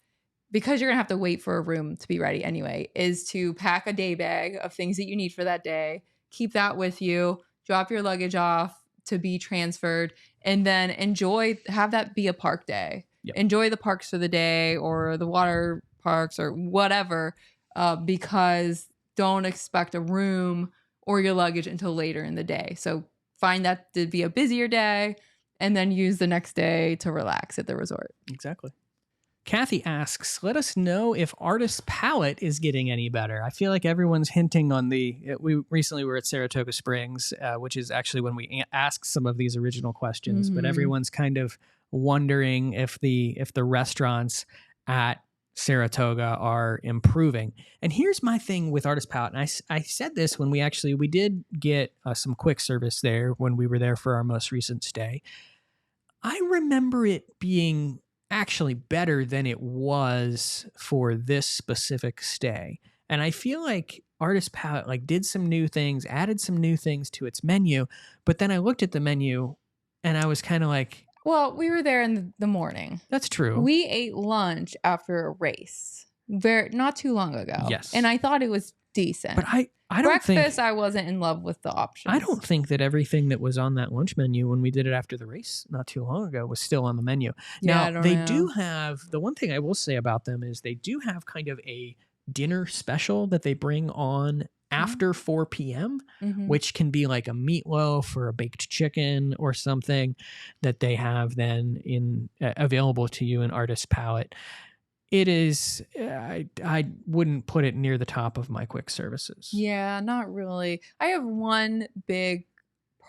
because you're going to have to wait for a room to be ready anyway, is to pack a day bag of things that you need for that day, keep that with you, drop your luggage off to be transferred, and then have that be a park day. Yep. Enjoy the parks for the day or the water parks or whatever, because don't expect a room or your luggage until later in the day. So find that to be a busier day and then use the next day to relax at the resort. Exactly. Kathy asks, let us know if Artist Palette is getting any better. I feel like everyone's hinting on we recently were at Saratoga Springs, which is actually when we asked some of these original questions, but everyone's kind of wondering if the restaurants at Saratoga are improving. And here's my thing with Artist Palette. And I said this when we did get some quick service there when we were there for our most recent stay. I remember it being actually better than it was for this specific stay. And I feel like Artist Palette like did some new things, added some new things to its menu. But then I looked at the menu and I was kind of like, well, we were there in the morning. That's true. We ate lunch after a race not too long ago. Yes. And I thought it was decent. But I don't Breakfast, think, I wasn't in love with the options. I don't think that everything that was on that lunch menu when we did it after the race not too long ago was still on the menu. Yeah, now, they do have, the one thing I will say about them is they do have kind of a dinner special that they bring on after 4 p.m., which can be like a meatloaf or a baked chicken or something that they have then available to you in Artist Palette. It is, I wouldn't put it near the top of my quick services. Yeah, not really. I have one big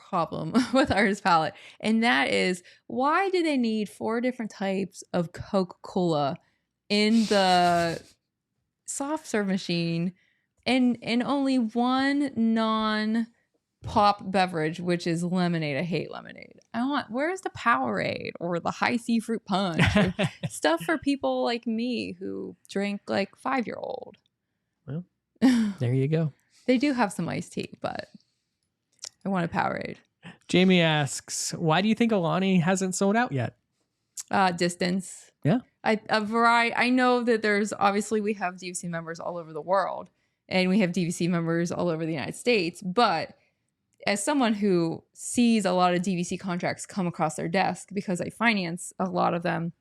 problem with Artist Palette, and that is, why do they need 4 different types of Coca-Cola in the soft serve machine and only one non-pop beverage, which is lemonade? I hate lemonade. Where's the Powerade or the high C fruit punch? Or stuff for people like me who drink like 5-year-old. Well, there you go. They do have some iced tea, but I want a Powerade. Jamie asks, why do you think Alani hasn't sold out yet? Distance. Yeah. A variety. I know that obviously we have DVC members all over the world and we have DVC members all over the United States, but as someone who sees a lot of DVC contracts come across their desk because I finance a lot of them,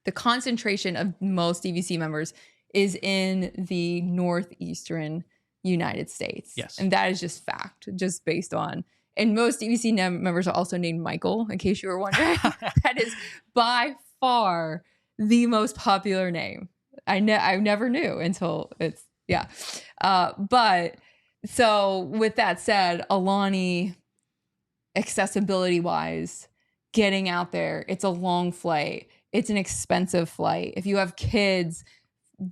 the concentration of most DVC members is in the northeastern United States. Yes. And that is just fact, just based on, and most DVC members are also named Michael, in case you were wondering. That is by far the most popular name. I never knew until it's, yeah. But so with that said, Alani, accessibility wise, getting out there, it's a long flight. It's an expensive flight. If you have kids,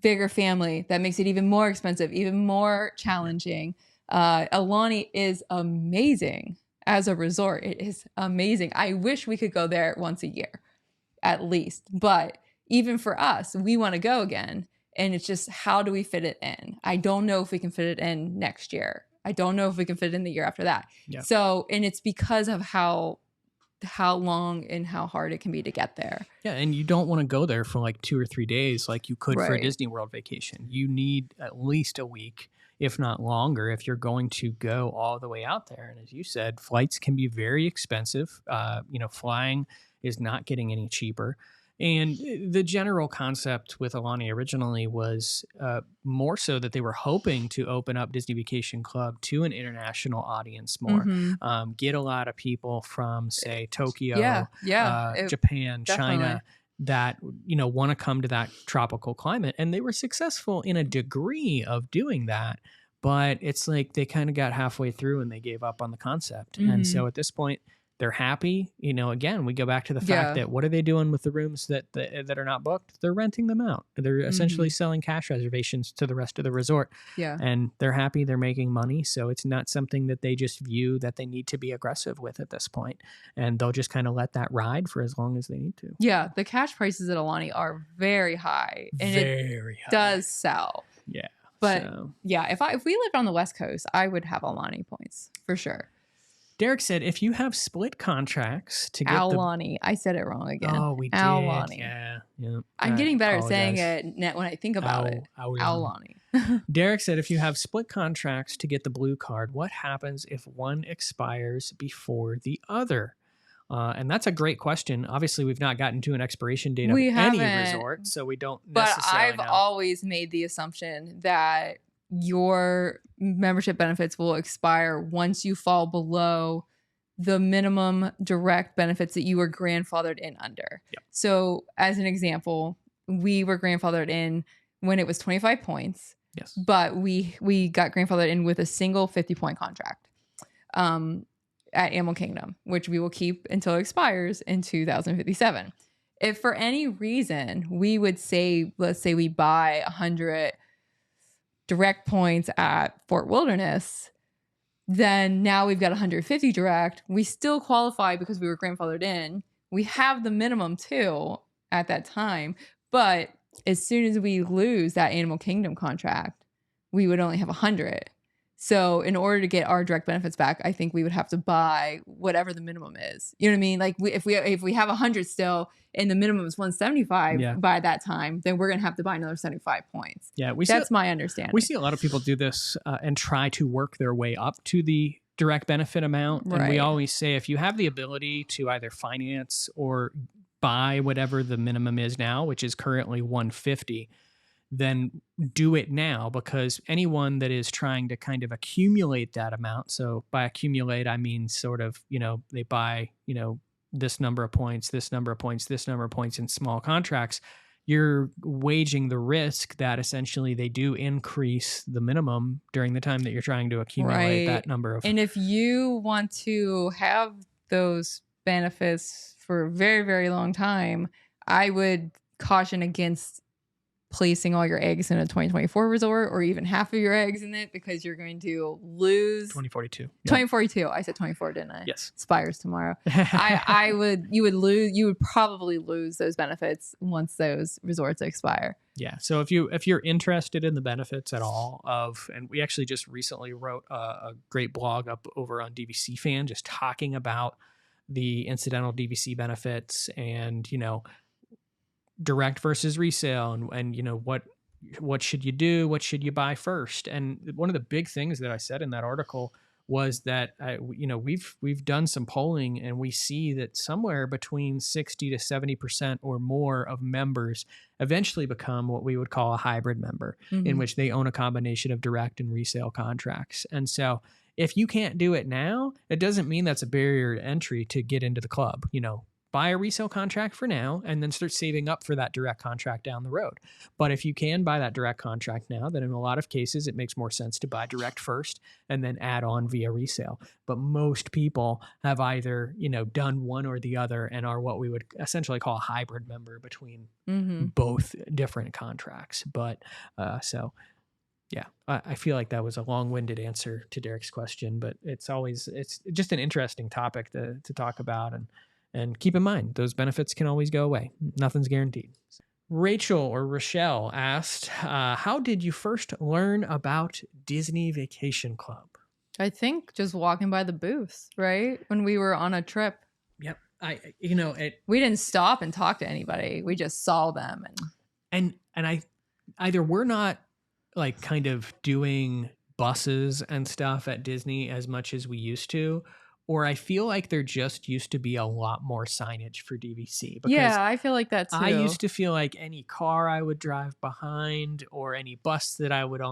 bigger family, that makes it even more expensive, even more challenging. Alani is amazing as a resort. It is amazing. I wish we could go there once a year, at least. But even for us, we want to go again. And it's just, how do we fit it in? I don't know if we can fit it in next year. I don't know if we can fit it in the year after that. Yeah. So, and it's because of how long and how hard it can be to get there. Yeah, and you don't want to go there for like 2 or 3 days like you could for a Disney World vacation. You need at least a week, if not longer, if you're going to go all the way out there. And as you said, flights can be very expensive. Flying is not getting any cheaper. And the general concept with Alani originally was more so that they were hoping to open up Disney Vacation Club to an international audience more, get a lot of people from, say, Tokyo, Japan, definitely. China, that want to come to that tropical climate. And they were successful in a degree of doing that. But it's like they kind of got halfway through and they gave up on the concept. And so at this point, they're happy. Again, we go back to the fact that what are they doing with the rooms that are not booked? They're renting them out. They're essentially selling cash reservations to the rest of the resort. Yeah. And they're happy. They're making money. So it's not something that they just view that they need to be aggressive with at this point. And they'll just kind of let that ride for as long as they need to. Yeah. The cash prices at Alani are very high. And it does sell. Yeah. But if we lived on the West Coast, I would have Alani points for sure. Derek said, if you have split contracts to get Alani. I said it wrong again. Oh, we did. Alani. Yeah. I'm getting better at saying it when I think about it. Alani. Derek said, if you have split contracts to get the blue card, what happens if one expires before the other? And that's a great question. Obviously, we've not gotten to an expiration date of any resort, so we don't necessarily know. But I've always made the assumption that your membership benefits will expire once you fall below the minimum direct benefits that you were grandfathered in under. Yep. So as an example, we were grandfathered in when it was 25 points. Yes. But we got grandfathered in with a single 50-point contract at Animal Kingdom, which we will keep until it expires in 2057. If for any reason we would say, let's say we buy 100 direct points at Fort Wilderness, then now we've got 150 direct. We still qualify because we were grandfathered in. We have the minimum too at that time. But as soon as we lose that Animal Kingdom contract, we would only have 100. So in order to get our direct benefits back, I think we would have to buy whatever the minimum is. You know what I mean? Like if we have 100 still and the minimum is 175 by that time, then we're going to have to buy another 75 points. Yeah, that's my understanding. We see a lot of people do this and try to work their way up to the direct benefit amount. And we always say, if you have the ability to either finance or buy whatever the minimum is now, which is currently 150, then do it now, because anyone that is trying to kind of accumulate that amount. So by accumulate, I mean sort of, they buy, this number of points, this number of points, this number of points in small contracts. You're waging the risk that essentially they do increase the minimum during the time that you're trying to accumulate that number of. And if you want to have those benefits for a very, very long time, I would caution against placing all your eggs in a 2024 resort or even half of your eggs in it, because you're going to lose 2042. 2042. I said 24, didn't I? Yes. Expires tomorrow. You would probably lose those benefits once those resorts expire. Yeah. So if you're interested in the benefits at all and we actually just recently wrote a great blog up over on DVC Fan, just talking about the incidental DVC benefits and, direct versus resale and what should you do? What should you buy first? And one of the big things that I said in that article was that, we've done some polling and we see that somewhere between 60 to 70% or more of members eventually become what we would call a hybrid member, in which they own a combination of direct and resale contracts. And so if you can't do it now, it doesn't mean that's a barrier to entry to get into the club. Buy a resale contract for now and then start saving up for that direct contract down the road. But if you can buy that direct contract now, then in a lot of cases, it makes more sense to buy direct first and then add on via resale. But most people have either, done one or the other and are what we would essentially call a hybrid member between both different contracts. But yeah, I feel like that was a long-winded answer to Derek's question, but it's just an interesting topic to talk about. And keep in mind, those benefits can always go away. Nothing's guaranteed. Rochelle asked, how did you first learn about Disney Vacation Club? I think just walking by the booths, right? When we were on a trip. Yep. We didn't stop and talk to anybody. We just saw them. And I either we're not like kind of doing buses and stuff at Disney as much as we used to, or I feel like there just used to be a lot more signage for DVC. Yeah, I feel like that too. I used to feel like any car I would drive behind or any bus that I would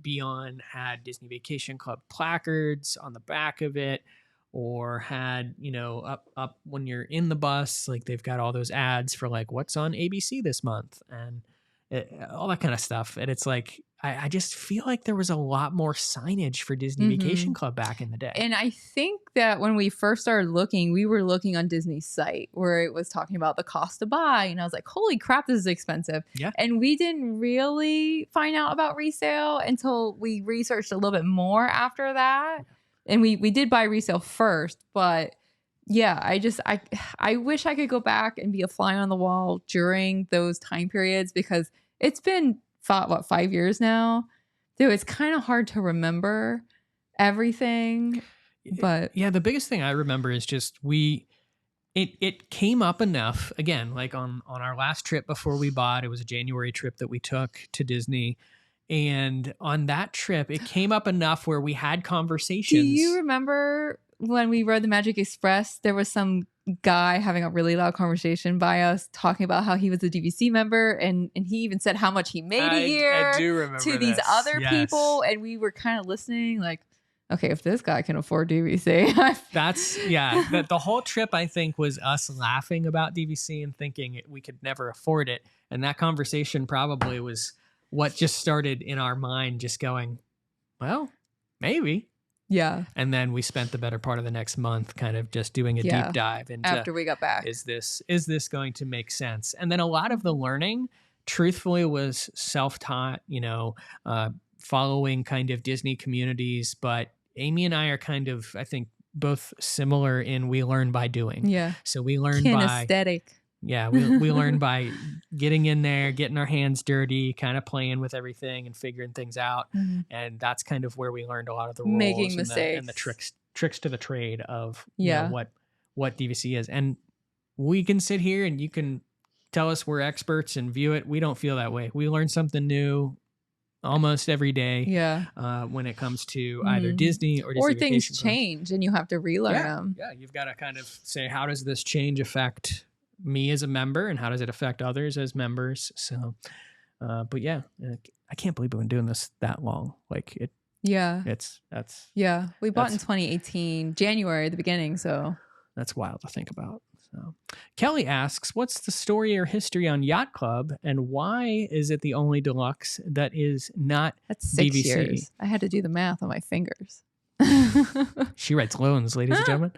be on had Disney Vacation Club placards on the back of it, or had, up when you're in the bus, like they've got all those ads for like what's on ABC this month and all that kind of stuff. And it's like, I just feel like there was a lot more signage for Disney Vacation Club back in the day. And I think that when we first started looking, we were looking on Disney's site where it was talking about the cost to buy. And I was like, holy crap, this is expensive. Yeah. And we didn't really find out about resale until we researched a little bit more after that. And we did buy resale first. But yeah, I wish I could go back and be a fly on the wall during those time periods, because it's been 5 years now. Dude, it's kind of hard to remember everything. But yeah, the biggest thing I remember is just it came up enough, again, like on our last trip before we bought. It was a January trip that we took to Disney, and on that trip it came up enough where we had conversations. Do you remember when we rode the Magic Express, there was some guy having a really loud conversation by us talking about how he was a DVC member, and he even said how much he made a year I do remember to these other people, and we were kind of listening like, okay, if this guy can afford DVC, the whole trip I think was us laughing about DVC and thinking we could never afford it. And that conversation probably was what just started in our mind, just going, well, maybe. Yeah. And then we spent the better part of the next month kind of just doing a deep dive into after we got back. Is this going to make sense? And then a lot of the learning, truthfully, was self-taught, following kind of Disney communities. But Amy and I are kind of, I think, both similar in we learn by doing. Yeah. So we learn Kinesthetic. Yeah, we learn by getting in there, getting our hands dirty, kind of playing with everything and figuring things out. Mm-hmm. And that's kind of where we learned a lot of the rules making mistakes and the tricks to the trade of what DVC is. And we can sit here and you can tell us we're experts and view it. We don't feel that way. We learn something new almost every day. Yeah. When it comes to either Disney or Disney things change and you have to relearn them. Yeah, you've got to kind of say, how does this change affect me as a member and how does it affect others as members? So, but yeah, I can't believe we've been doing this that long. Like it. Yeah. We bought in 2018, January at the beginning. So that's wild to think about. So Kelly asks, what's the story or history on Yacht Club and why is it the only deluxe that is not That's 6 DVC? years. I had to do the math on my fingers. She writes loans, ladies and gentlemen.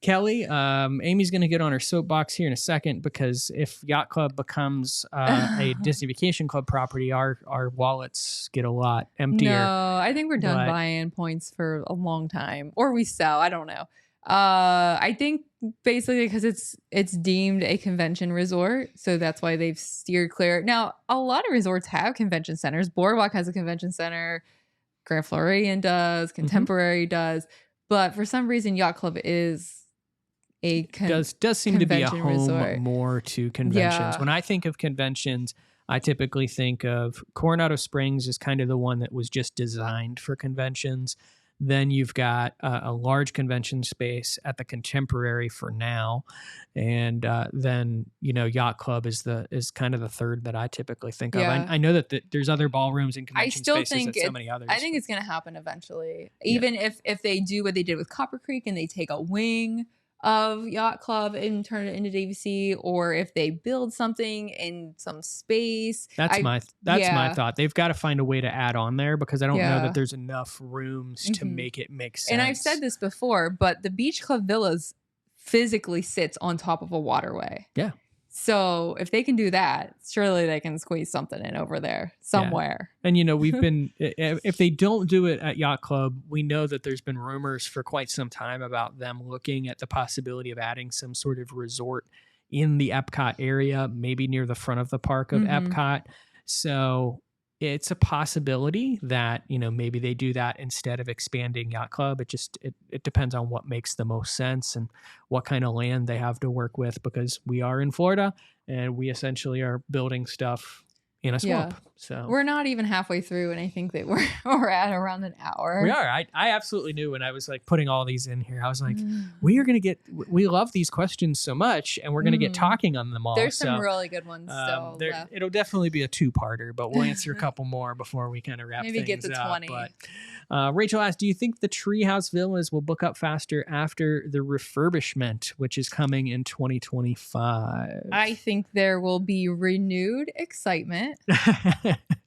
Kelly, Amy's going to get on her soapbox here in a second because if Yacht Club becomes a Disney Vacation Club property, our wallets get a lot emptier. No, I think we're done buying points for a long time, or we sell. I don't know. I think basically because it's deemed a convention resort, so that's why they've steered clear. Now, a lot of resorts have convention centers. Boardwalk has a convention center. Grand Floridian does. Contemporary does. But for some reason, Yacht Club is does seem to be a home resort. More to conventions. Yeah. When I think of conventions, I typically think of Coronado Springs as kind of the one that was just designed for conventions. Then you've got a large convention space at the Contemporary for now, and then Yacht Club is kind of the third that I typically think of. I know that there's other ballrooms and convention spaces at so many others. I think it's going to happen eventually, even if they do what they did with Copper Creek and they take a wing of Yacht Club and turn it into DVC, or if they build something in some space. That's my thought. They've got to find a way to add on there because I don't know that there's enough rooms to make it make sense. And I've said this before, but the Beach Club Villas physically sits on top of a waterway. Yeah. So if they can do that, surely they can squeeze something in over there somewhere. Yeah. And, we've been, if they don't do it at Yacht Club, we know that there's been rumors for quite some time about them looking at the possibility of adding some sort of resort in the Epcot area, maybe near the front of the park of Epcot. So it's a possibility that, maybe they do that instead of expanding Yacht Club. It depends on what makes the most sense and what kind of land they have to work with, because we are in Florida and we essentially are building stuff in a swamp. So we're not even halfway through, and I think that we're at around an hour. We are. I absolutely knew when I was like putting all these in here. I was like, we love these questions so much, and we're gonna get talking on them all. There's some really good ones still. It'll definitely be a 2-parter, but we'll answer a couple more before we kind of wrap Maybe things get to up. 20. But Rachel asked, do you think the Treehouse Villas will book up faster after the refurbishment, which is coming in 2025? I think there will be renewed excitement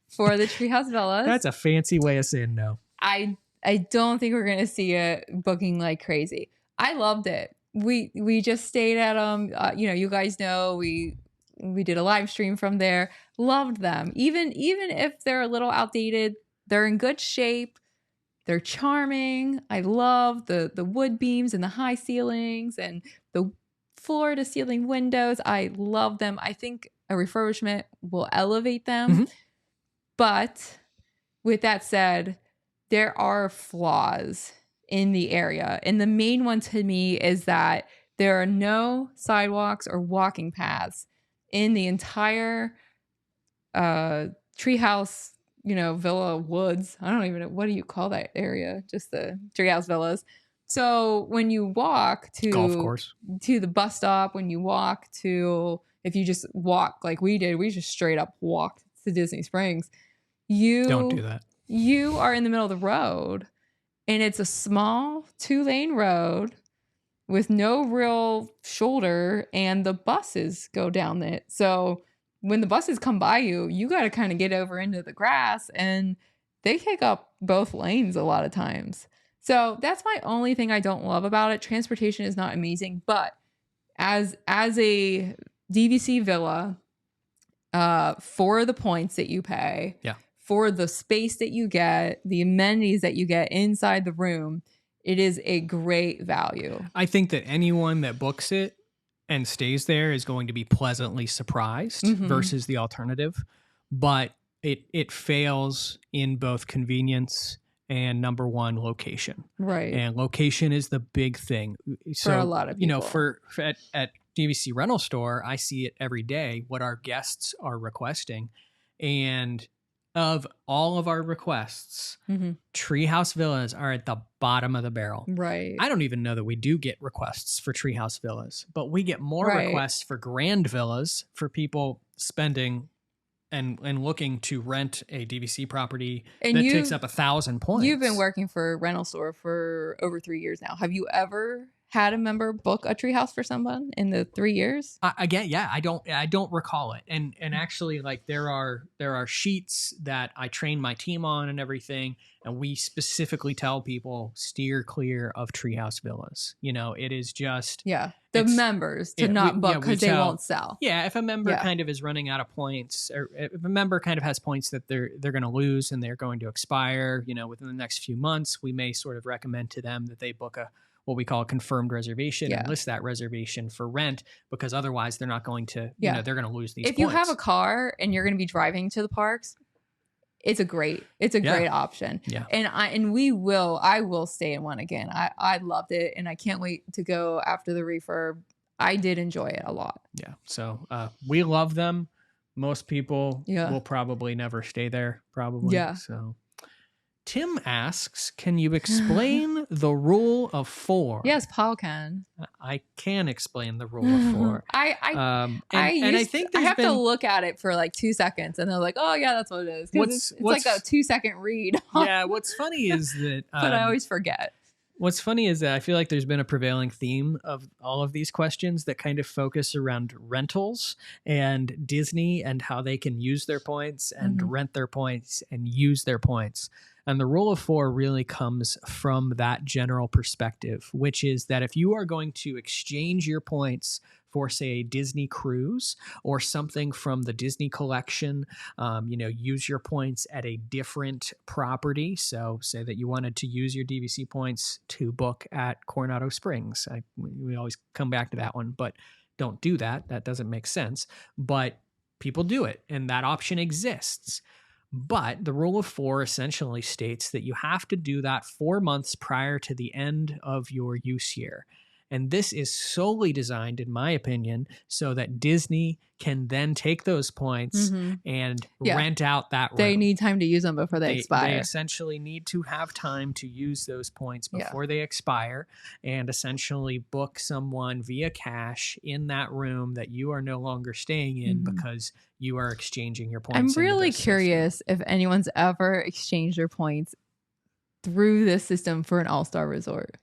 for the Treehouse Villas. That's a fancy way of saying no. I don't think we're going to see it booking like crazy. I loved it. We just stayed at them. You guys know we did a live stream from there. Loved them. Even if they're a little outdated, they're in good shape. They're charming. I love the wood beams and the high ceilings and the floor to ceiling windows. I love them. I think a refurbishment will elevate them. But with that said, there are flaws in the area. And the main one to me is that there are no sidewalks or walking paths in the entire treehouse, villa woods. I don't even know. What do you call that area? Just the treehouse villas. So when you walk to golf course, to the bus stop, when you walk to, if you just walk like we did, we just straight up walked to Disney Springs. You don't do that. You are in the middle of the road and it's a small 2-lane road with no real shoulder, and the buses go down it. So when the buses come by you, you got to kind of get over into the grass, and they take up both lanes a lot of times. So that's my only thing I don't love about it. Transportation is not amazing, but as a DVC villa, for the points that you pay, for the space that you get, the amenities that you get inside the room, it is a great value. I think that anyone that books it and stays there is going to be pleasantly surprised versus the alternative. But it fails in both convenience and number one, location. Right. And location is the big thing. So, for a lot of people. For at DVC Rental Store, I see it every day, what our guests are requesting. And of all of our requests, Treehouse Villas are at the bottom of the barrel. Right. I don't even know that we do get requests for Treehouse Villas, but we get more requests for grand villas for people spending and looking to rent a DVC property that takes up 1,000 points. You've been working for a rental store for over 3 years now. Have you ever had a member book a treehouse for someone in the 3 years? Again, yeah, I don't recall it. And actually, like there are sheets that I train my team on and everything, and we specifically tell people steer clear of treehouse villas. It is just the members to not book because they won't sell. Yeah, if a member kind of is running out of points, or if a member kind of has points that they're going to lose and they're going to expire, within the next few months, we may sort of recommend to them that they book what we call a confirmed reservation and list that reservation for rent, because otherwise they're not going to, they're going to lose these points. If you have a car and you're going to be driving to the parks, it's a great option. Yeah. And I will stay in one again. I loved it, and I can't wait to go after the refurb. I did enjoy it a lot. Yeah. So we love them. Most people will probably never stay there, probably. Yeah. So Tim asks, can you explain the rule of 4? Yes, Paul can. I can explain the rule of 4. I think I have to look at it for like 2 seconds, and they're like, oh yeah, that's what it is. It's like a 2-second read. Yeah. What's funny is that, but I always forget. What's funny is that I feel like there's been a prevailing theme of all of these questions that kind of focus around rentals and Disney and how they can use their points and rent their points and use their points. And the rule of 4 really comes from that general perspective, which is that if you are going to exchange your points for, say, a Disney cruise or something from the Disney collection, use your points at a different property. So say that you wanted to use your DVC points to book at Coronado Springs. We always come back to that one, but don't do that. That doesn't make sense. But people do it, and that option exists. But the rule of 4 essentially states that you have to do that 4 months prior to the end of your use year. And this is solely designed, in my opinion, so that Disney can then take those points and rent out that room. They need time to use them before they expire. They essentially need to have time to use those points before they expire, and essentially book someone via cash in that room that you are no longer staying in because you are exchanging your points. I'm really curious if anyone's ever exchanged their points through this system for an all-star resort.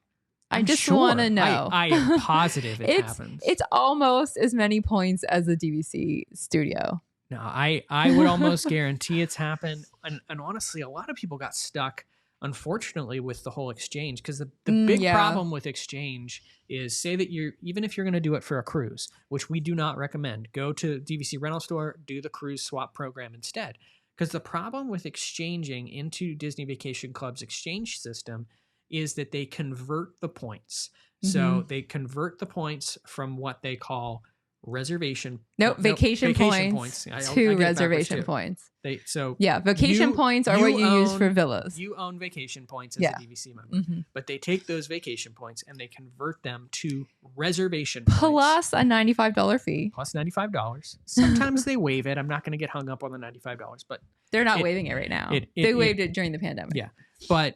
I just want to know. I am positive it happens. It's almost as many points as the DVC studio. No, I would almost guarantee it's happened. And honestly, a lot of people got stuck, unfortunately, with the whole exchange. Because the big problem with exchange is, say that even if you're going to do it for a cruise, which we do not recommend, go to DVC Rental Store, do the cruise swap program instead. Because the problem with exchanging into Disney Vacation Club's exchange system is that they convert the points. So they convert the points from what they call vacation points to reservation points. Vacation points are what you use for villas. You own vacation points as a DVC member, but they take those vacation points and they convert them to reservation points. Plus a $95 fee. Plus $95. Sometimes they waive it. I'm not going to get hung up on the $95, but they're not waiving it right now. They waived it during the pandemic. Yeah, but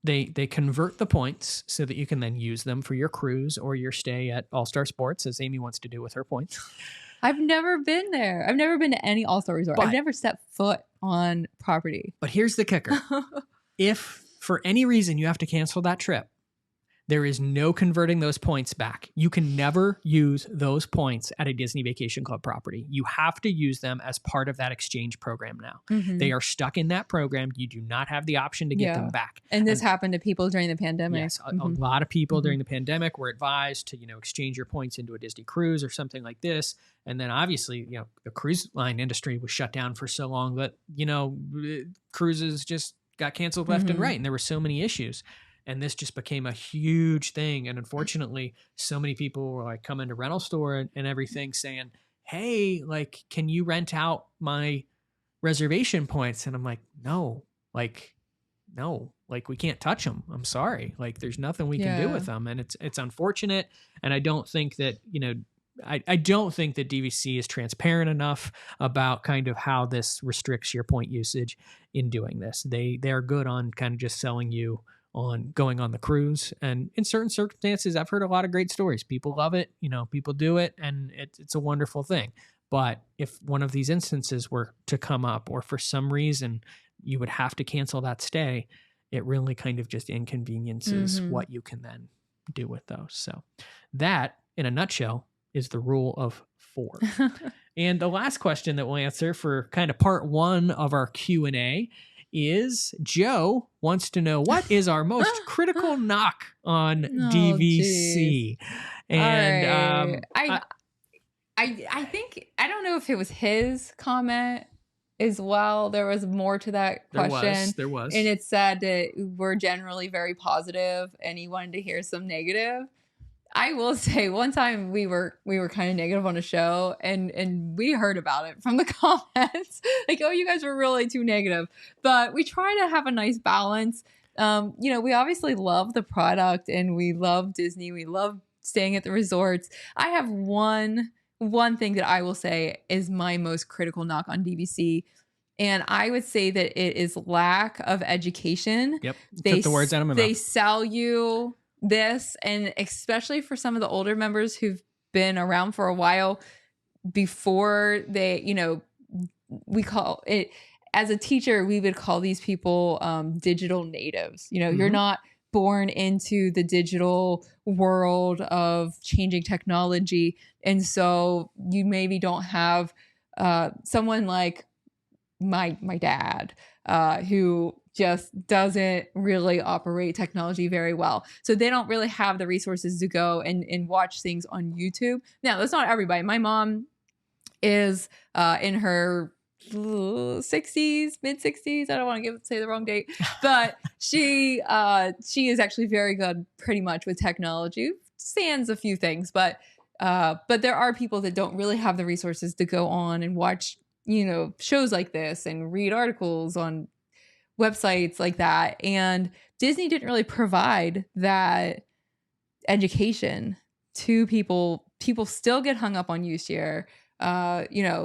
They convert the points so that you can then use them for your cruise or your stay at All-Star Sports, as Amy wants to do with her points. I've never been there. I've never been to any All-Star resort. I've never stepped foot on property. But here's the kicker. If for any reason you have to cancel that trip, there is no converting those points back. You can never use those points at a Disney Vacation Club property. You have to use them as part of that exchange program now. They are stuck in that program. You do not have the option to get them back. And this happened to people during the pandemic. Yes, a lot of people during the pandemic were advised to, exchange your points into a Disney cruise or something like this. And then obviously, the cruise line industry was shut down for so long that, cruises just got canceled left and right. And there were so many issues. And this just became a huge thing. And unfortunately, so many people were like coming to rental store and everything saying, hey, like, can you rent out my reservation points? And I'm like, no, we can't touch them. I'm sorry. Like, there's nothing we can do with them. And it's unfortunate. And I don't think that, I don't think that DVC is transparent enough about kind of how this restricts your point usage in doing this. They're good on kind of just selling you on going on the cruise. And in certain circumstances, I've heard a lot of great stories. People love it. People do it, and it's a wonderful thing. But if one of these instances were to come up, or for some reason you would have to cancel that stay, it really kind of just inconveniences what you can then do with those. So that, in a nutshell, is the rule of 4. And the last question that we'll answer for kind of part 1 of our Q&A is, Joe wants to know, what is our most critical knock on DVC? Geez. And I think, I don't know if it was his comment as well. There was more to that question. There was. And it said that we're generally very positive and he wanted to hear some negative. I will say, one time we were kind of negative on a show, and we heard about it from the comments, like, oh, you guys were really too negative. But we try to have a nice balance. We obviously love the product, and we love Disney. We love staying at the resorts. I have one thing that I will say is my most critical knock on DVC. And I would say that it is lack of education. Yep. Took the words out of my mouth. They sell you this, and especially for some of the older members who've been around for a while, before they, we call it, as a teacher, we would call these people digital natives. You're not born into the digital world of changing technology. And so you maybe don't have someone like my dad who just doesn't really operate technology very well. So they don't really have the resources to go and watch things on YouTube. Now, that's not everybody. My mom is in her 60s, mid 60s. I don't want to say the wrong date, but she is actually very good pretty much with technology. Sans a few things, but there are people that don't really have the resources to go on and watch, shows like this and read articles on websites like that. And Disney didn't really provide that education to people. People still get hung up on use year,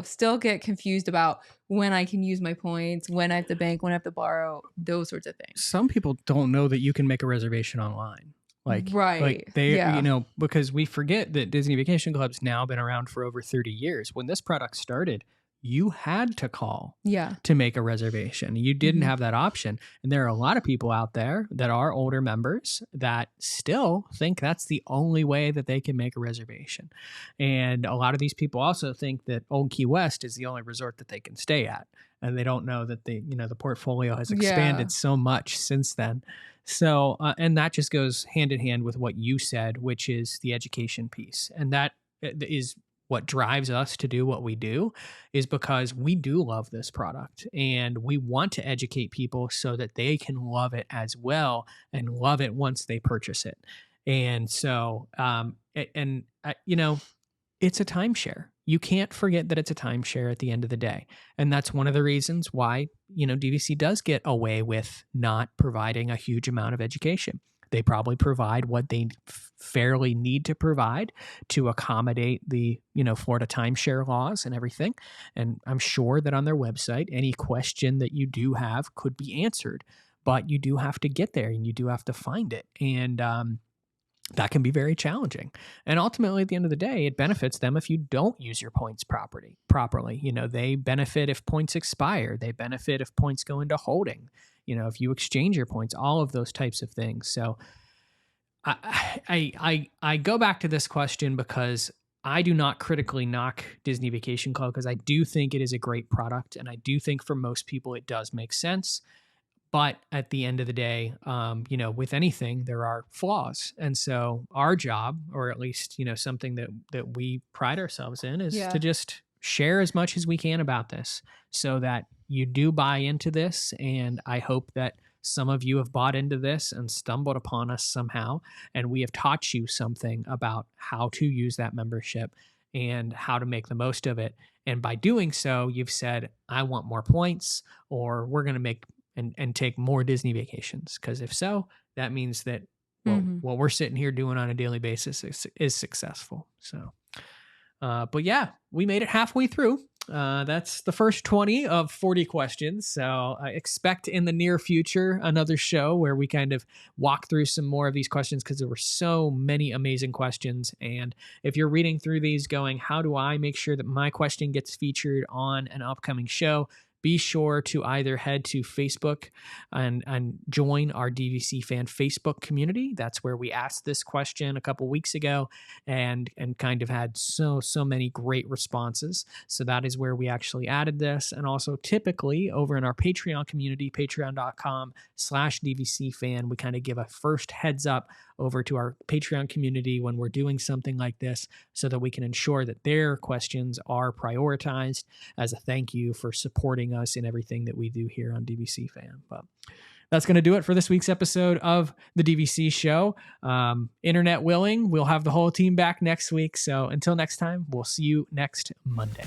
still get confused about when I can use my points, when I have to bank, when I have to borrow, those sorts of things. Some people don't know that you can make a reservation online. Because we forget that Disney Vacation Club's now been around for over 30 years. When this product started, you had to call to make a reservation. You didn't have that option. And there are a lot of people out there that are older members that still think that's the only way that they can make a reservation. And a lot of these people also think that Old Key West is the only resort that they can stay at. And they don't know that the portfolio has expanded so much since then. So, and that just goes hand in hand with what you said, which is the education piece. And that is what drives us to do what we do, is because we do love this product and we want to educate people so that they can love it as well and love it once they purchase it. And so, it's a timeshare. You can't forget that it's a timeshare at the end of the day. And that's one of the reasons why, DVC does get away with not providing a huge amount of education. They probably provide what they fairly need to provide to accommodate the, Florida timeshare laws and everything. And I'm sure that on their website, any question that you do have could be answered, but you do have to get there and you do have to find it. And that can be very challenging. And ultimately, at the end of the day, it benefits them if you don't use your points properly. They benefit if points expire. They benefit if points go into holding. if you exchange your points, all of those types of things. So I go back to this question because I do not critically knock Disney Vacation Club, because I do think it is a great product, and I do think for most people it does make sense. But at the end of the day, with anything, there are flaws. And so our job, or at least, something that we pride ourselves in, is to just share as much as we can about this so that you do buy into this. And I hope that some of you have bought into this and stumbled upon us somehow, and we have taught you something about how to use that membership and how to make the most of it. And by doing so, you've said, I want more points, or we're going to make and take more Disney vacations. Because if so, that means that what we're sitting here doing on a daily basis is successful. So, but yeah, we made it halfway through. That's the first 20 of 40 questions. So I expect in the near future another show where we kind of walk through some more of these questions, because there were so many amazing questions. And if you're reading through these going, how do I make sure that my question gets featured on an upcoming show? Be sure to either head to Facebook and join our DVC Fan Facebook community. That's where we asked this question a couple weeks ago and kind of had so many great responses. So that is where we actually added this. And also typically over in our Patreon community, patreon.com/DVC Fan, we kind of give a first heads up over to our Patreon community when we're doing something like this, so that we can ensure that their questions are prioritized as a thank you for supporting us in everything that we do here on DVC Fan. But that's going to do it for this week's episode of the DVC show. Internet willing, we'll have the whole team back next week. So until next time, we'll see you next Monday.